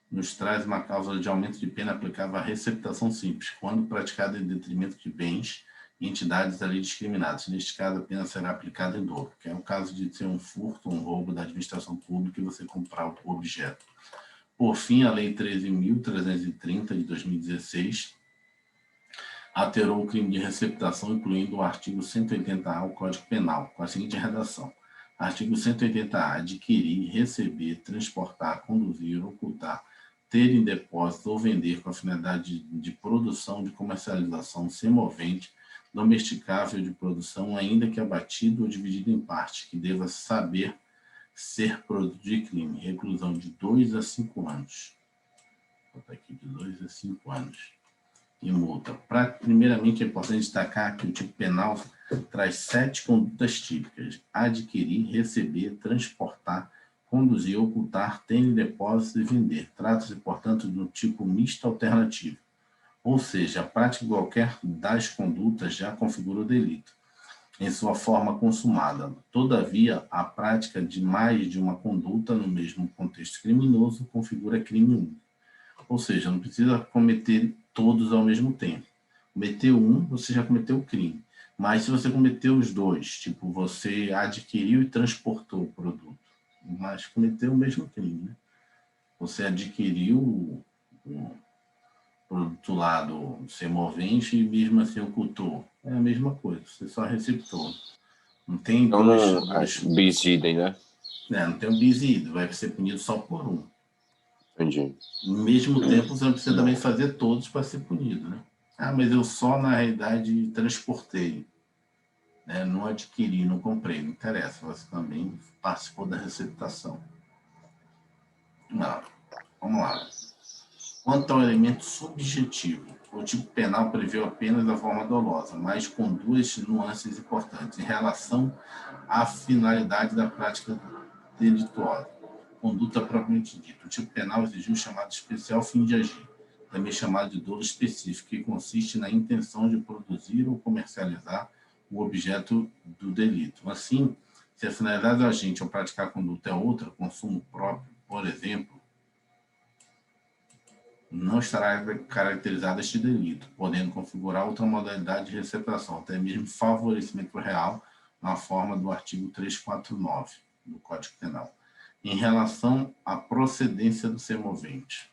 Nos traz uma cláusula de aumento de pena aplicável à receptação simples, quando praticada em detrimento de bens e entidades ali discriminadas. Neste caso, a pena será aplicada em dobro, que é o caso de ser um furto, um roubo da administração pública e você comprar o objeto. Por fim, a Lei 13.330, de 2016, alterou o crime de receptação, incluindo o artigo 180A do Código Penal, com a seguinte redação. Artigo 180A. Adquirir, receber, transportar, conduzir, ocultar, ter em depósito ou vender com a finalidade de produção, de comercialização, semovente, domesticável de produção, ainda que abatido ou dividido em parte, que deva saber ser produto de crime. Reclusão de 2 a 5 anos. Vou botar aqui de 2 a 5 anos. E multa. Primeiramente, é importante destacar que o tipo penal traz 7 condutas típicas: adquirir, receber, transportar, conduzir, ocultar, ter em depósito e vender. Trata-se, portanto, de um tipo misto alternativo. Ou seja, a prática de qualquer das condutas já configura o delito, em sua forma consumada. Todavia, a prática de mais de uma conduta no mesmo contexto criminoso configura crime único. Ou seja, não precisa cometer todos ao mesmo tempo. Cometeu um, você já cometeu o crime. Mas se você cometeu os dois, tipo, você adquiriu e transportou o produto, mas cometeu o mesmo crime, né? Você adquiriu o produto lá do semovente e mesmo assim ocultou. É a mesma coisa, você só receptou. Não tem Então, dois bis idem, né? não tem um bis e idem, vai ser punido só por um. Entendi. Ao mesmo tempo, você não precisa também fazer todos para ser punido, né? Ah, mas eu só, na realidade, transportei, né? Não adquiri, não comprei, não interessa, você também participou da receptação. Não. Vamos lá. Quanto ao elemento subjetivo, o tipo penal prevê apenas a forma dolosa, mas com 2 nuances importantes em relação à finalidade da prática delituosa. Conduta propriamente dita. O tipo penal exigiu o chamado especial fim de agir, também chamado de dolo específico, que consiste na intenção de produzir ou comercializar o objeto do delito. Assim, se a finalidade do agente ao praticar a conduta é outra, consumo próprio, por exemplo, não estará caracterizado este delito, podendo configurar outra modalidade de receptação, até mesmo favorecimento real, na forma do artigo 349 do Código Penal. Em relação à procedência do semovente,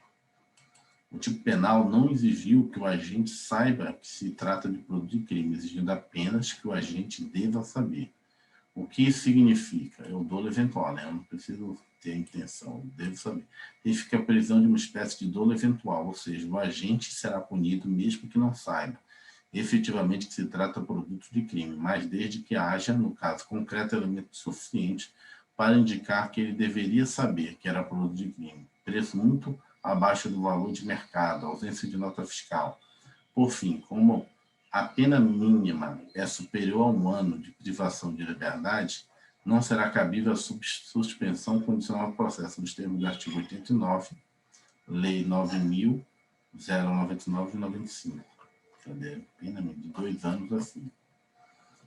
o tipo penal não exigiu que o agente saiba que se trata de produto de crime, exigindo apenas que o agente deva saber. O que isso significa? É o dolo eventual, né? Eu não preciso ter a intenção, eu devo saber. Significa a prisão de uma espécie de dolo eventual, ou seja, o agente será punido mesmo que não saiba efetivamente que se trata de produto de crime, mas desde que haja, no caso concreto, elemento suficiente para indicar que ele deveria saber que era produto de crime. Preço muito abaixo do valor de mercado, ausência de nota fiscal. Por fim, como a pena mínima é superior a 1 ano de privação de liberdade, não será cabível a suspensão condicional do processo, nos termos do artigo 89, Lei 9.099 de 95. Cadê? Pena de 2 anos assim.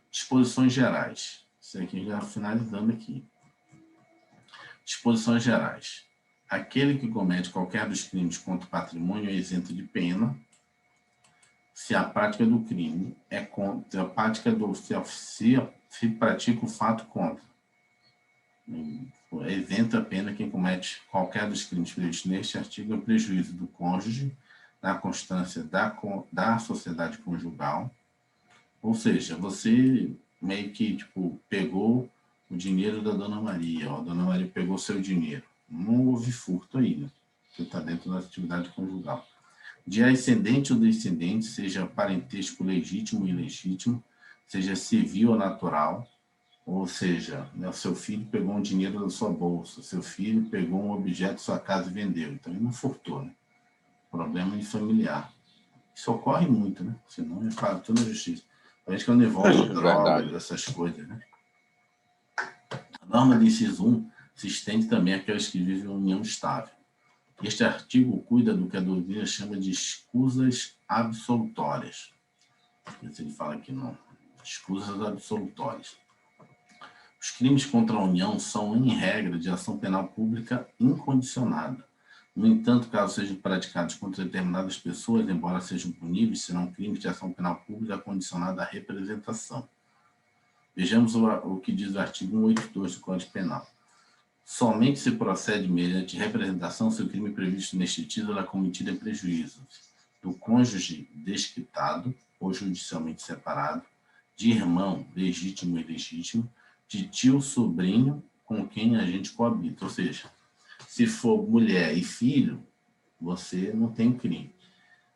Disposições gerais. Isso aqui já finalizando aqui. Disposições gerais. Aquele que comete qualquer dos crimes contra o patrimônio é isento de pena se a prática do crime é contra a prática do se pratica o fato contra. É isenta a pena quem comete qualquer dos crimes previstos neste artigo em prejuízo do cônjuge, na constância da sociedade conjugal. Ou seja, você meio que tipo pegou o dinheiro da Dona Maria, ó, a Dona Maria pegou seu dinheiro. Não houve furto aí, né? Porque está dentro da atividade conjugal. De ascendente ou descendente, seja parentesco legítimo ou ilegítimo, seja civil ou natural, Ou seja, né, o seu filho pegou um dinheiro da sua bolsa, o seu filho pegou um objeto da sua casa e vendeu. Então, ele não furtou, né? Problema de familiar. Isso ocorre muito, né? Senão é para toda a justiça. Parece que quando envolve drogas, Verdade. essas coisas, né? A norma de inciso 1 se estende também àqueles que vivem em união estável. Este artigo cuida do que a doutrina chama de escusas absolutórias. Isso ele fala aqui, não. Escusas absolutórias. Os crimes contra a União são, em regra, de ação penal pública incondicionada. No entanto, caso sejam praticados contra determinadas pessoas, embora sejam puníveis, serão crimes de ação penal pública condicionada à representação. Vejamos o que diz o artigo 182 do Código Penal. Somente se procede mediante representação se o crime previsto neste título é cometido em prejuízo do cônjuge desquitado ou judicialmente separado, de irmão legítimo e ilegítimo, de tio, sobrinho com quem a gente coabita. Ou seja, se for mulher e filho, você não tem crime.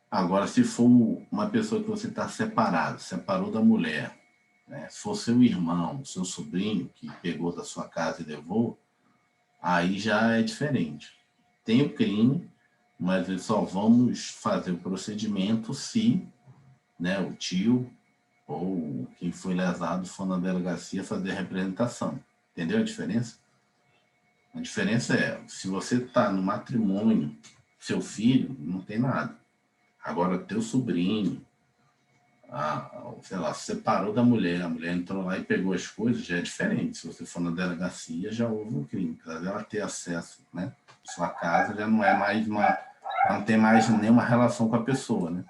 Agora, se for uma pessoa que você está separado, separou da mulher, né? Se for seu irmão, seu sobrinho, que pegou da sua casa e levou, aí já é diferente. Tem o crime, mas só vamos fazer o procedimento se, né, o tio ou quem foi lesado for na delegacia fazer a representação. Entendeu a diferença? A diferença é, se você está no matrimônio, seu filho, não tem nada. Agora, teu sobrinho, sei lá, separou da mulher, a mulher entrou lá e pegou as coisas, já é diferente. Se você for na delegacia, já houve um crime. Apesar dela ter acesso, né? Sua casa já não é mais não tem mais nenhuma relação com a pessoa, né?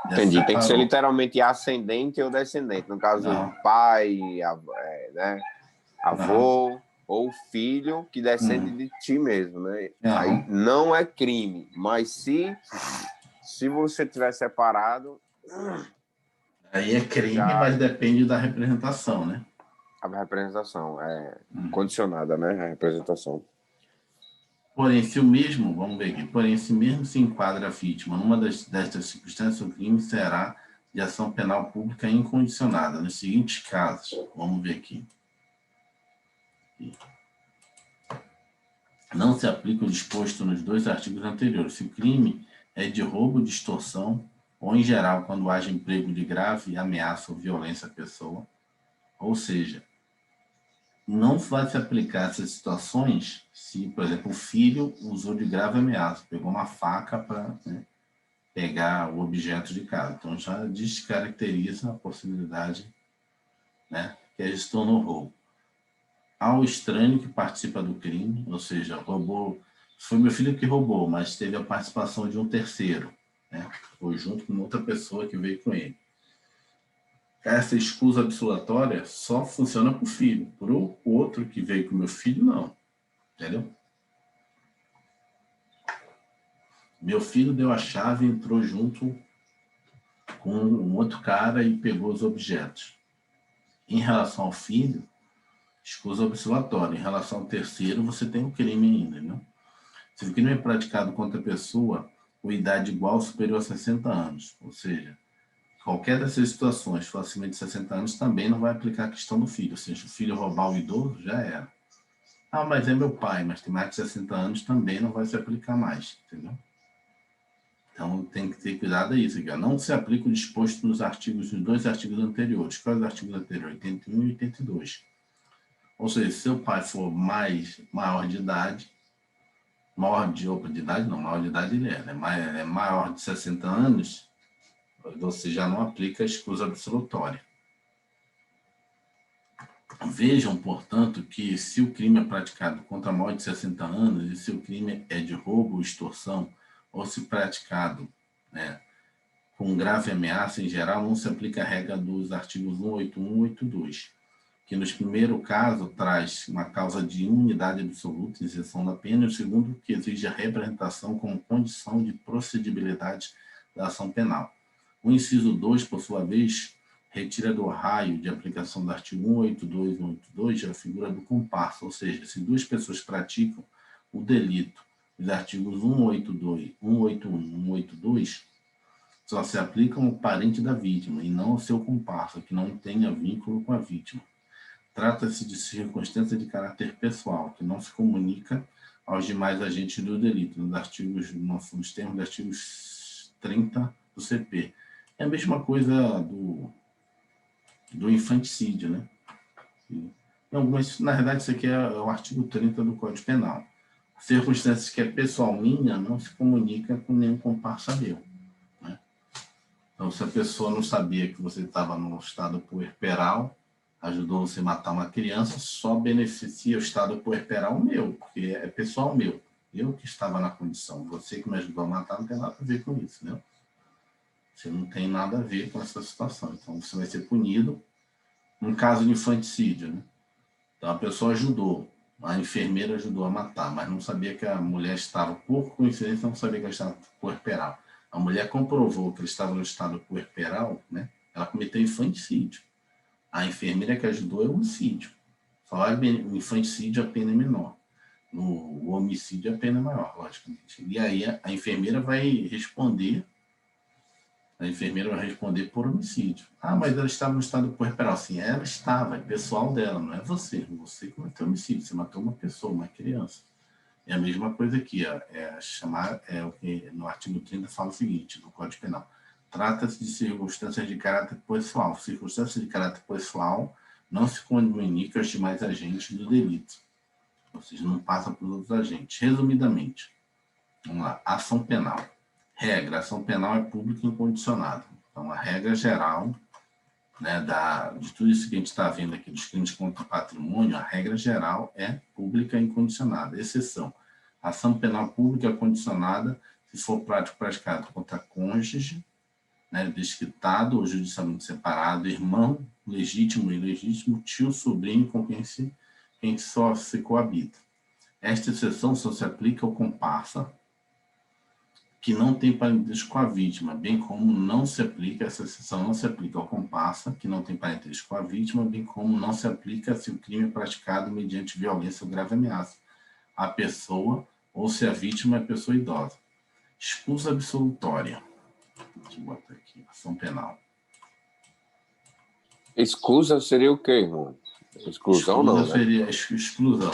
Já Entendi. Tem que ser separou. literalmente ascendente ou descendente. No caso, Não. pai, né? Avô ou filho que descende de ti mesmo, né? Aí não é crime, mas se você tiver separado, aí é crime, já mas depende da representação, né? a representação é condicionada, né? A representação. Porém, se o mesmo, vamos ver aqui, porém, se mesmo se enquadra a vítima numa destas circunstâncias, o crime será de ação penal pública incondicionada. Nos seguintes casos, vamos ver aqui. Não se aplica o disposto nos dois artigos anteriores. Se o crime é de roubo, de extorsão, ou em geral, quando haja emprego de grave ameaça ou violência à pessoa, ou seja, não vai se aplicar essas situações se, por exemplo, o filho usou de grave ameaça, pegou uma faca para pegar o objeto de casa. Então, já descaracteriza a possibilidade, né, que é se tornou roubo. Ao estranho que participa do crime, ou seja, roubou, foi meu filho que roubou, mas teve a participação de um terceiro, né, foi junto com outra pessoa que veio com ele. Essa escusa absolutória só funciona para o filho. Para o outro que veio com o meu filho, não. Entendeu? Meu filho deu a chave, entrou junto com um outro cara e pegou os objetos. Em relação ao filho, escusa absolutória. Em relação ao terceiro, você tem um crime ainda, né? Se o crime é praticado contra a pessoa com idade igual ou superior a 60 anos, ou seja, qualquer dessas situações, for acima de 60 anos, também não vai aplicar a questão do filho. Ou seja, o filho roubar o idoso, já era. Ah, mas é meu pai, mas tem mais de 60 anos, também não vai se aplicar mais, entendeu? Então, tem que ter cuidado a isso. Aqui, ó. Não se aplica o disposto nos dois artigos anteriores. Quais os artigos anteriores? 81 e 82. Ou seja, se seu pai for maior de idade, maior de idade ele né? É maior de 60 anos, você já não aplica a escusa absolutória. Vejam, portanto, que se o crime é praticado contra maior de 60 anos e se o crime é de roubo ou extorsão, ou se praticado, né, com grave ameaça, em geral, não se aplica a regra dos artigos 181 e 182, que no primeiro caso traz uma causa de unidade absoluta, isenção da pena, e o segundo que exige a representação como condição de procedibilidade da ação penal. O inciso 2, por sua vez, retira do raio de aplicação do artigo 182 e 182 a figura do comparsa, ou seja, se duas pessoas praticam o delito dos artigos 182, 181 e 182, só se aplicam ao parente da vítima e não ao seu comparsa, que não tenha vínculo com a vítima. Trata-se de circunstância de caráter pessoal, que não se comunica aos demais agentes do delito, nos termos dos artigos 30 do CP. É a mesma coisa do infanticídio, né? Não, mas, na verdade, isso aqui é o artigo 30 do Código Penal. Circunstâncias que é pessoal minha não se comunica com nenhum comparsa meu. Né? Então, se a pessoa não sabia que você estava no estado puerperal, ajudou você a matar uma criança, só beneficia o estado puerperal meu, porque é pessoal meu. Eu que estava na condição. Você que me ajudou a matar não tem nada a ver com isso, né? Você não tem nada a ver com essa situação. Então, você vai ser punido num caso de infanticídio, né? Então, a pessoa ajudou, a enfermeira ajudou a matar, mas não sabia que a mulher estava, por coincidência, não sabia que ela estava puerperal. A mulher comprovou que ela estava no estado puerperal, né? Ela cometeu infanticídio. A enfermeira que ajudou é homicídio. Só o infanticídio a pena é menor. No homicídio a pena é maior, logicamente. E aí a enfermeira vai responder por homicídio. Ah, mas ela estava no estado puerperal. Sim, ela estava, é pessoal dela, não é você. Você cometeu homicídio, você matou uma pessoa, uma criança. É a mesma coisa aqui, ó, é o que no artigo 30 fala o seguinte, do Código Penal. Trata-se de circunstâncias de caráter pessoal. Circunstâncias de caráter pessoal não se comunica aos demais agentes do delito. Ou seja, não passa para os outros agentes. Resumidamente, vamos lá, ação penal. Regra, ação penal é pública e incondicionada. Então, a regra geral, né, de tudo isso que a gente está vendo aqui, dos crimes contra o patrimônio, a regra geral é pública e incondicionada. Exceção, ação penal pública condicionada se for praticado contra cônjuge, né, desquitado ou judicialmente separado, irmão, legítimo e ilegítimo, tio, sobrinho com quem só se coabita. Esta exceção só se aplica ao comparsa que não tem parentesco com a vítima, bem como essa exceção não se aplica ao comparsa que não tem parentesco com a vítima, bem como não se aplica se o crime é praticado mediante violência ou grave ameaça à pessoa ou se a vítima é pessoa idosa. Escusa absolutória. Deixa eu botar aqui, ação penal. Escusa seria o quê, irmão? Exclusão não, seria exclusão.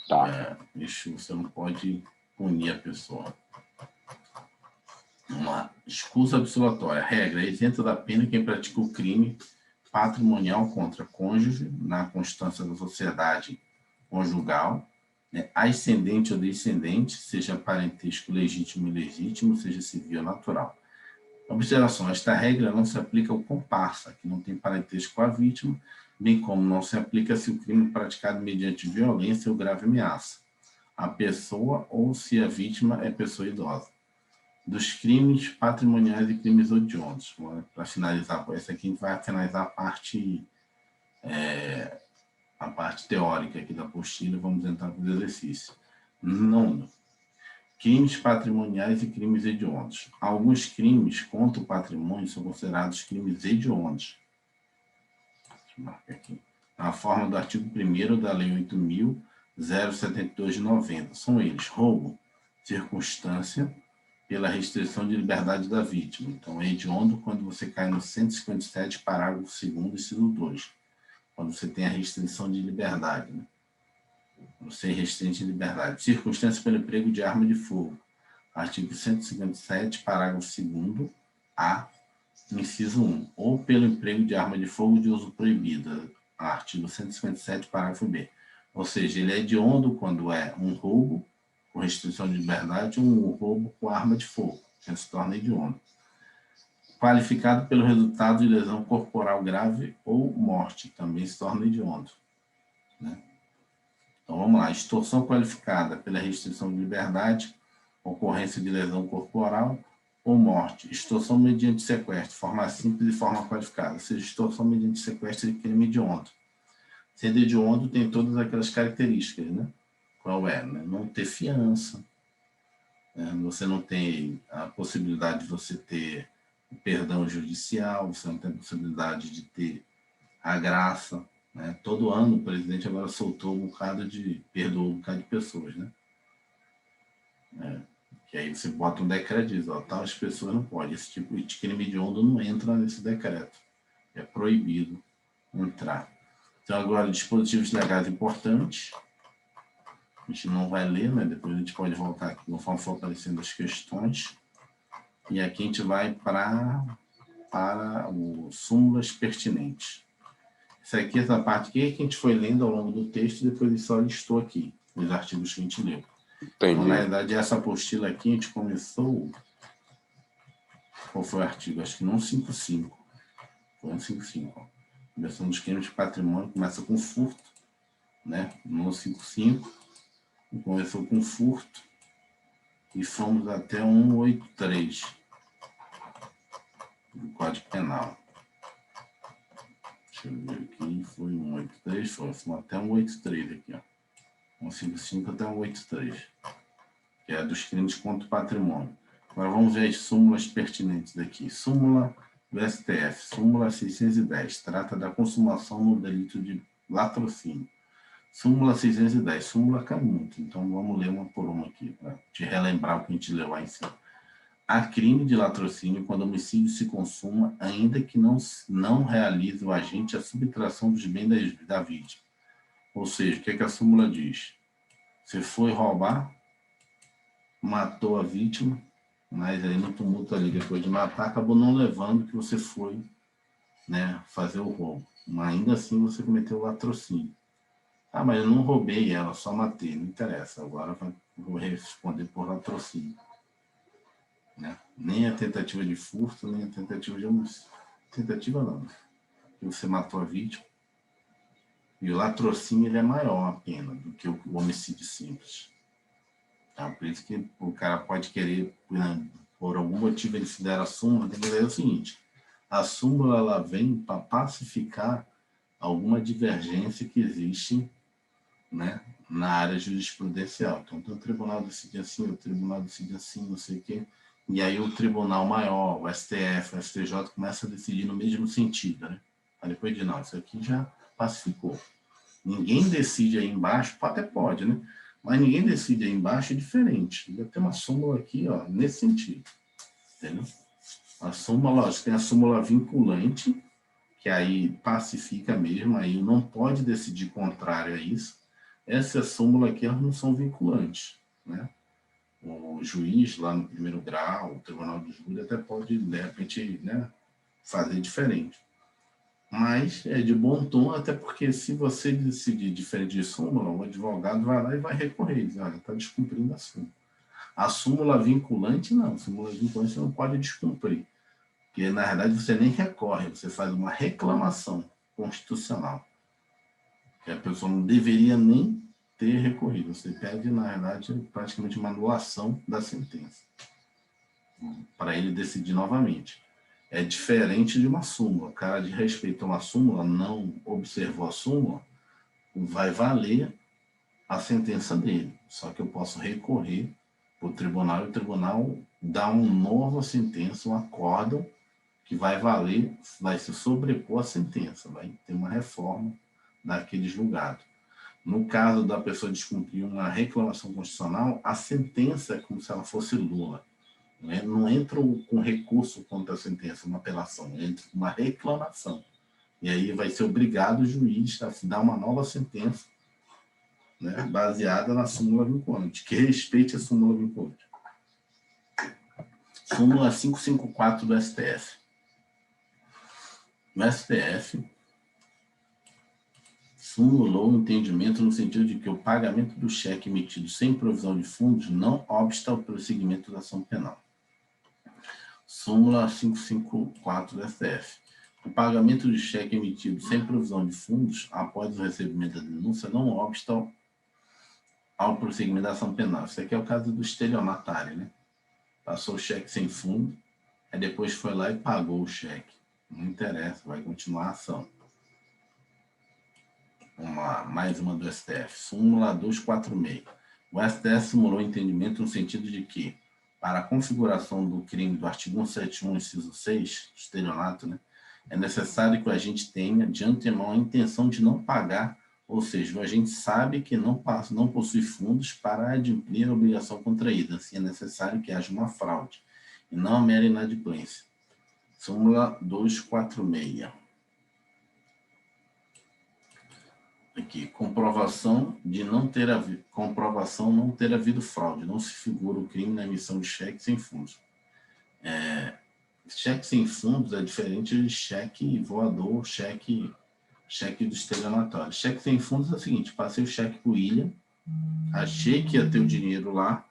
Tá. Você não pode punir a pessoa. Uma escusa absolutória. Regra, isenta da pena quem pratica o crime patrimonial contra cônjuge na constância da sociedade conjugal, né, ascendente ou descendente, seja parentesco legítimo ou ilegítimo, seja civil ou natural. Observação, esta regra não se aplica ao comparsa, que não tem parentesco com a vítima, bem como não se aplica se o crime é praticado mediante violência ou grave ameaça à pessoa ou se a vítima é pessoa idosa. Dos crimes patrimoniais e crimes odiosos. Para finalizar, essa aqui a gente vai finalizar a parte teórica aqui da apostila, vamos entrar para o exercício. Nono, crimes patrimoniais e crimes hediondos. Alguns crimes contra o patrimônio são considerados crimes hediondos. Deixa eu marcar aqui. Na forma do artigo 1º da Lei 8.072 de 90. São eles: roubo, circunstância, pela restrição de liberdade da vítima. Então, é hediondo quando você cai no 157, parágrafo 2º, inciso 2. Quando você tem a restrição de liberdade, né? Você restringe liberdade. Circunstância pelo emprego de arma de fogo. Artigo 157, parágrafo 2º, A, inciso 1. Ou pelo emprego de arma de fogo de uso proibido. Artigo 157, parágrafo B. Ou seja, ele é hediondo quando é um roubo com restrição de liberdade ou um roubo com arma de fogo, que se torna hediondo. Qualificado pelo resultado de lesão corporal grave ou morte, também se torna hediondo, né? Então, vamos lá. Extorsão qualificada pela restrição de liberdade, ocorrência de lesão corporal ou morte. Extorsão mediante sequestro, forma simples e forma qualificada. Ou seja, extorsão mediante sequestro de crime hediondo. Sendo hediondo, tem todas aquelas características, né? Qual é? Né? Não ter fiança. Você não tem a possibilidade de você ter o perdão judicial, você não tem a possibilidade de ter a graça, né? Todo ano o presidente agora soltou perdoou um bocado de pessoas, né? Que aí você bota um decreto e diz, tais pessoas não podem, esse tipo de crime hediondo não entra nesse decreto, é proibido entrar. Então, agora, dispositivos legais importantes. A gente não vai ler, né? Depois a gente pode voltar aqui conforme for aparecendo as questões. E aqui a gente vai para os súmulas pertinentes. Essa aqui, essa parte aqui, que a gente foi lendo ao longo do texto e depois ele só listou aqui, os artigos que a gente leu. Então, na verdade, essa apostila aqui a gente começou... Qual foi o artigo? Acho que não 5.5. Foi um 5.5. Começando dos crimes de patrimônio, começa com furto, né? No 5.5, começou com furto e fomos até 183 do Código Penal. Deixa eu ver aqui, foi 183, fomos até 183 aqui, ó. 155 até 183, que é dos crimes contra o patrimônio. Agora vamos ver as súmulas pertinentes daqui. Súmula do STF, súmula 610, trata da consumação no delito de latrocínio. Súmula 610, súmula cai muito, então vamos ler uma por uma aqui, para te relembrar o que a gente leu lá em cima. Há crime de latrocínio quando o homicídio se consuma, ainda que não realize o agente a subtração dos bens da vítima. Ou seja, o que é que a súmula diz? Você foi roubar, matou a vítima, mas aí no tumulto ali, depois de matar, acabou não levando que você foi, né, fazer o roubo. Mas ainda assim você cometeu o latrocínio. Ah, mas eu não roubei ela, só matei. Não interessa, agora vou responder por latrocínio. Né? Nem a tentativa de furto, nem a tentativa de homicídio. Tentativa não, porque você matou a vítima. E o latrocínio ele é maior a pena do que o homicídio simples. Então, por isso que o cara pode querer, por algum motivo ele se der a súmula, tem que dizer o seguinte: a súmula ela vem para pacificar alguma divergência que existe, né, na área jurisprudencial. Então, o tribunal decide assim, o tribunal decide assim, não sei o quê. E aí o tribunal maior, o STF, o STJ, começa a decidir no mesmo sentido, né? Aí depois de, não, isso aqui já pacificou. Ninguém decide aí embaixo, até pode, né? Mas ninguém decide aí embaixo é diferente. Deve ter uma súmula aqui, ó, nesse sentido. Entendeu? A súmula, lógico, tem a súmula vinculante, que aí pacifica mesmo, aí não pode decidir contrário a isso. Essa súmula aqui, elas não são vinculantes, né? O juiz lá no primeiro grau, o tribunal de júri até pode, de repente, né, fazer diferente. Mas é de bom tom, até porque se você decidir diferente de súmula, o advogado vai lá e vai recorrer, diz, olha, está descumprindo a súmula. A súmula vinculante, não. A súmula vinculante você não pode descumprir. Porque, na verdade, você nem recorre, você faz uma reclamação constitucional. Que a pessoa não deveria nem ter recorrido. Você pede, na verdade, praticamente uma anulação da sentença. Para ele decidir novamente. É diferente de uma súmula. O cara de respeito a uma súmula, não observou a súmula, vai valer a sentença dele. Só que eu posso recorrer para o tribunal e o tribunal dá uma nova sentença, um acórdão que vai valer, vai se sobrepor à sentença, vai ter uma reforma daquele julgado. No caso da pessoa descumprir uma reclamação constitucional, a sentença é como se ela fosse nula. Não entra com recurso contra a sentença, uma apelação, entra com uma reclamação. E aí vai ser obrigado o juiz a dar uma nova sentença, né, baseada na súmula vinculante, que respeite a súmula vinculante. Súmula 554 do STF. O STF simulou o entendimento no sentido de que o pagamento do cheque emitido sem provisão de fundos não obsta ao prosseguimento da ação penal. Súmula 554 do STF. O pagamento de cheque emitido sem provisão de fundos após o recebimento da denúncia não obsta ao prosseguimento da ação penal. Isso aqui é o caso do estelionatário, né? Passou o cheque sem fundo, aí depois foi lá e pagou o cheque. Não interessa, vai continuar a ação. Mais uma do STF. Súmula 246. O STF simulou o entendimento no sentido de que, para a configuração do crime do artigo 171, inciso 6, estelionato, né, é necessário que o agente tenha, de antemão, a intenção de não pagar, ou seja, o agente sabe que não possui fundos para adimplir a obrigação contraída. Assim, é necessário que haja uma fraude, e não a mera inadimplência. Súmula 246. Aqui, comprovação não ter havido fraude. Não se figura o crime na emissão de cheque sem fundos. Cheque sem fundos é diferente de cheque voador, cheque do estelionatário. Cheque sem fundos é o seguinte: passei o cheque para o William, achei que ia ter o dinheiro lá,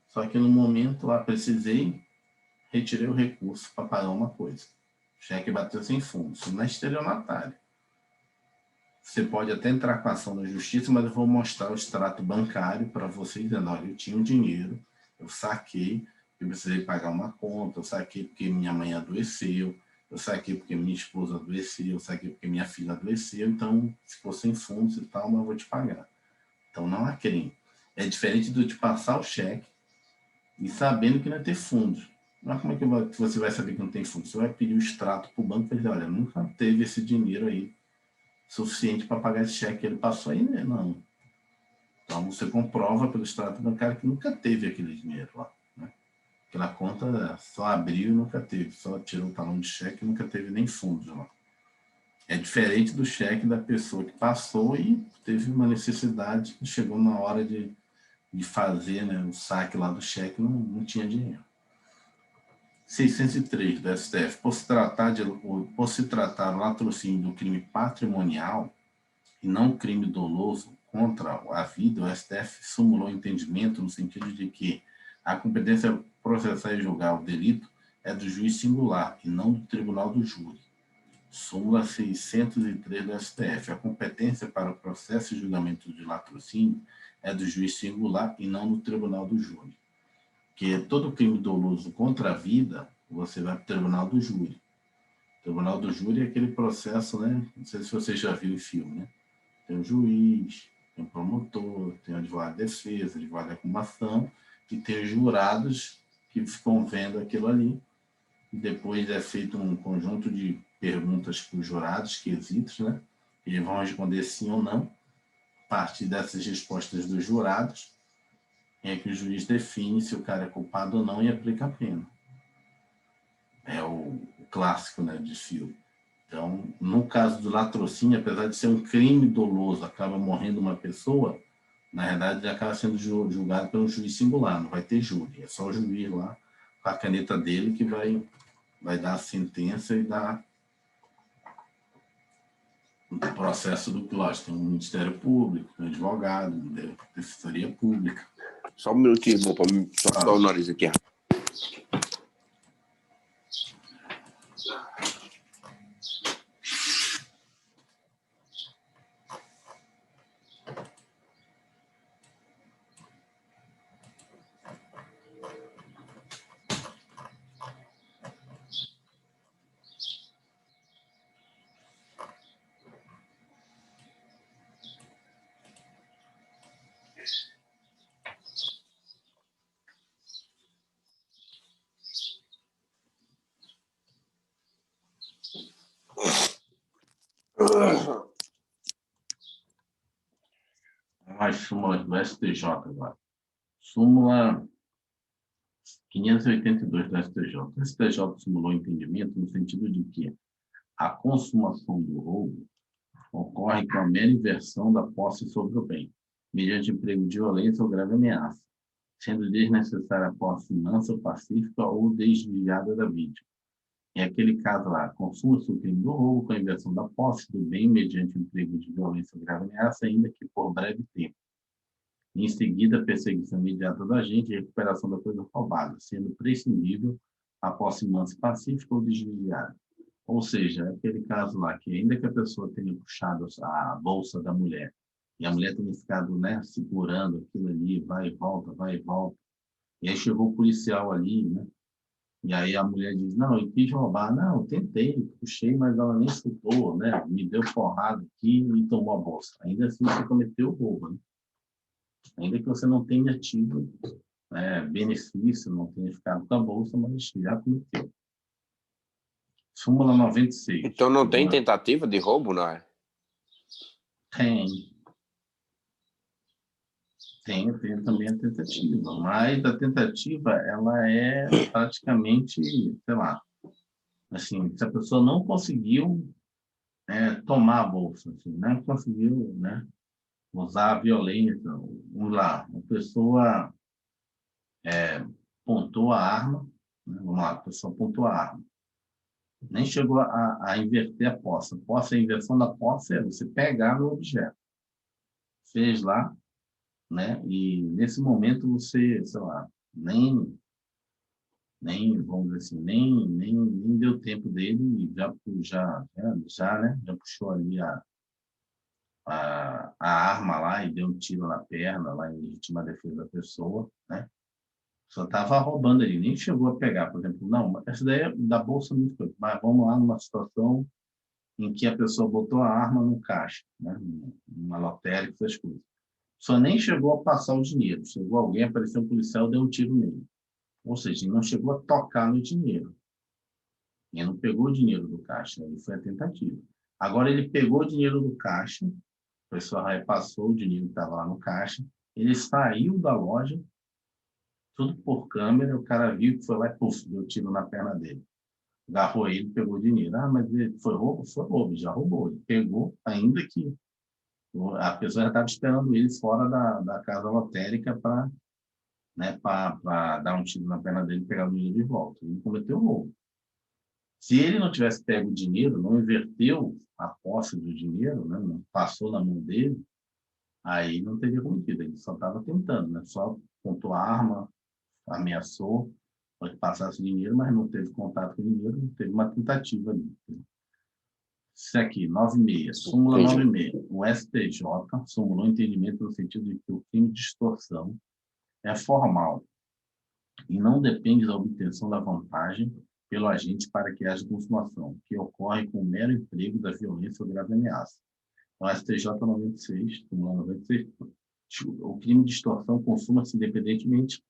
só que no momento lá precisei, retirei o recurso para pagar uma coisa. O cheque bateu sem fundos. Isso não é estelionatário. Você pode até entrar com a ação na justiça, mas eu vou mostrar o extrato bancário para vocês dizendo: olha, eu tinha um dinheiro, eu saquei, eu precisei pagar uma conta, eu saquei porque minha mãe adoeceu, eu saquei porque minha esposa adoeceu, eu saquei porque minha filha adoeceu, então ficou sem fundos e tal, mas eu vou te pagar. Então não há crime. É diferente do de passar o cheque e sabendo que não vai ter fundos. Mas como é que você vai saber que não tem fundos? Você vai pedir o extrato para o banco e dizer: olha, nunca teve esse dinheiro aí suficiente para pagar esse cheque que ele passou aí, né? Não. Então, você comprova pelo extrato bancário que nunca teve aquele dinheiro lá. Né? Aquela conta só abriu e nunca teve, só tirou o talão de cheque e nunca teve nem fundos lá. É diferente do cheque da pessoa que passou e teve uma necessidade, chegou na hora de fazer, né, o saque lá do cheque, não tinha dinheiro. 603 do STF, por se tratar o latrocínio do crime patrimonial e não crime doloso contra a vida, o STF sumulou entendimento no sentido de que a competência processar e julgar o delito é do juiz singular e não do tribunal do júri. Súmula 603 do STF. A competência para o processo e julgamento de latrocínio é do juiz singular e não do tribunal do júri. Que todo crime doloso contra a vida, você vai para o tribunal do júri. O tribunal do júri é aquele processo, né? Não sei se você já viu o filme, né? Tem o juiz, tem o promotor, tem o advogado de defesa, advogado de acumação, e tem os jurados que ficam vendo aquilo ali. E depois é feito um conjunto de perguntas para os jurados, quesitos, né? Eles vão responder sim ou não. A partir dessas respostas dos jurados, é que o juiz define se o cara é culpado ou não e aplica a pena. É o clássico, né, de filme. Então, no caso do latrocínio, apesar de ser um crime doloso, acaba morrendo uma pessoa, na verdade, ele acaba sendo julgado pelo juiz singular, não vai ter júri. É só o juiz lá, com a caneta dele, que vai dar a sentença e dar o processo do lógico. Tem um Ministério Público, tem um advogado, tem Defensoria Pública. Só um minutinho, irmão, para me soltar o nariz aqui. Mais súmula do STJ agora. Súmula 582 do STJ. O STJ simulou o entendimento no sentido de que a consumação do roubo ocorre com a mera inversão da posse sobre o bem, mediante emprego de violência ou grave ameaça, sendo desnecessária a posse mansa, pacífica ou desviada da vítima. Em aquele caso lá, consuma-se o crime do roubo com a inversão da posse do bem mediante emprego de violência ou grave ameaça, ainda que por breve tempo. Em seguida, a perseguição imediata do agente e recuperação da coisa roubada, sendo prescindível a posse mansa, pacífica ou desviada. Ou seja, é aquele caso lá que ainda que a pessoa tenha puxado a bolsa da mulher e a mulher tenha ficado, né, segurando aquilo ali, vai e volta, e aí chegou o policial ali, né, e aí a mulher diz: não, eu quis roubar. Não, tentei, puxei, mas ela nem escutou, né, me deu porrada aqui e tomou a bolsa. Ainda assim você cometeu o roubo, né? Ainda que você não tenha tido benefício, não tenha ficado com a bolsa, mas já cometeu. Súmula 96. Então não tem tentativa de roubo, não é? Tem. Tem também a tentativa, mas a tentativa, ela é praticamente, sei lá, assim, se a pessoa não conseguiu tomar a bolsa, assim, não conseguiu, né, usar a violência. Vamos lá, uma pessoa pontou a arma, né, vamos lá, a pessoa pontou a arma, nem chegou a inverter a posse. A inversão da posse é você pegar no objeto. Fez lá, né? E nesse momento você, sei lá, nem vamos dizer assim, nem deu tempo dele e já puxou ali a arma lá e deu um tiro na perna, lá em legítima defesa da pessoa, né? Só estava roubando ali, nem chegou a pegar, por exemplo. Não, essa daí é da bolsa muito coisa. Mas vamos lá numa situação em que a pessoa botou a arma no caixa, né? Numa lotérica, essas coisas. Só nem chegou a passar o dinheiro. Chegou alguém, apareceu um policial, deu um tiro nele. Ou seja, ele não chegou a tocar no dinheiro. Ele não pegou o dinheiro do caixa, ele foi a tentativa. Agora ele pegou o dinheiro do caixa, o pessoal repassou o dinheiro que estava lá no caixa, ele saiu da loja, tudo por câmera, o cara viu que foi lá e puf, deu tiro na perna dele. Agarrou ele, pegou o dinheiro. Ah, mas ele foi roubo? Foi roubo, já roubou. Ele pegou, ainda que a pessoa já estava esperando ele fora da casa lotérica para, né, dar um tiro na perna dele e pegar o dinheiro de volta. Ele cometeu roubo. Se ele não tivesse pego o dinheiro, não inverteu a posse do dinheiro, né, não passou na mão dele, aí não teria cometido. Ele só estava tentando, né, só apontou a arma, ameaçou para que passasse o dinheiro, mas não teve contato com o dinheiro, não teve uma tentativa ali. Isso aqui, 96, súmula Entendi. 96. O STJ sumulou entendimento no sentido de que o crime de extorsão é formal e não depende da obtenção da vantagem pelo agente para que haja consumação, que ocorre com o mero emprego da violência ou grave ameaça. O STJ 96, súmula 96, o crime de extorsão consuma-se independentemente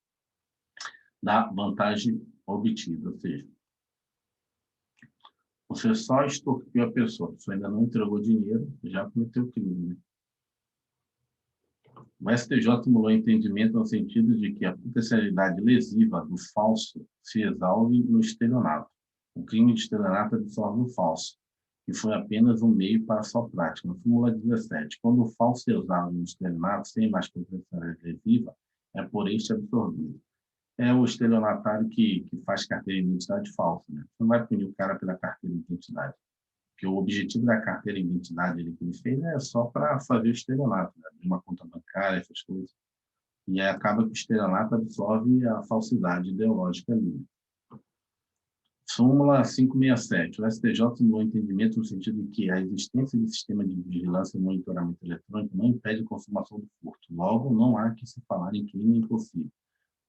da vantagem obtida, ou seja, você só extorquiu a pessoa ainda não entregou dinheiro, já cometeu crime, né? O STJ simulou entendimento no sentido de que a potencialidade lesiva do falso se exalve no estelionato. O crime de estelionato absorve o falso, que foi apenas um meio para a sua prática. Na súmula 17, quando o falso se exalve no estelionato sem mais potencialidade lesiva, é por este absorvido. É o estelionatário que faz carteira de identidade falsa, né? Você não vai punir o cara pela carteira de identidade. Porque o objetivo da carteira de identidade que ele fez é só para fazer o estelionato, né? Abrir uma conta bancária, essas coisas. E aí acaba que o estelionato absorve a falsidade ideológica ali. Súmula 567. O STJ simulou entendimento no sentido de que a existência de sistema de vigilância e monitoramento eletrônico não impede a consumação do furto. Logo, não há que se falar em crime impossível.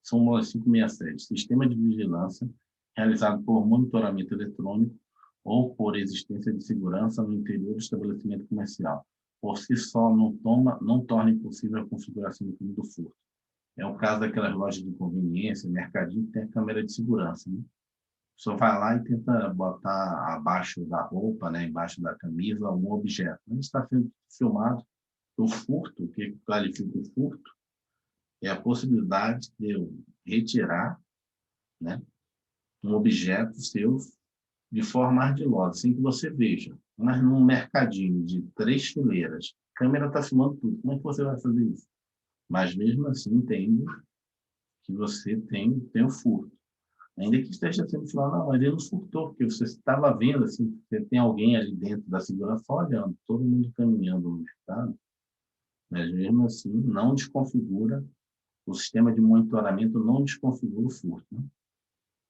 Súmula 567. Sistema de vigilância realizado por monitoramento eletrônico ou por existência de segurança no interior do estabelecimento comercial. Por si só, não torna impossível a configuração do crime do furto. É o caso daquelas lojas de conveniência, mercadinho, que tem a câmera de segurança, né? A pessoa vai lá e tenta botar abaixo da roupa, né, embaixo da camisa, algum objeto. Mas está sendo filmado. O furto, o que qualifica o furto, é a possibilidade de eu retirar, né, um objeto seu de forma ardilosa, sem que você veja. Mas num mercadinho de 3 fileiras, a câmera está filmando tudo. Como é que você vai fazer isso? Mas mesmo assim, entende que você tem o furto. Ainda que esteja sendo filmado, não, mas ele não furtou, porque você estava vendo, assim, você tem alguém ali dentro da segurança olhando, todo mundo caminhando no mercado, mas mesmo assim não desconfigura, o sistema de monitoramento não desconfigura o furto, né?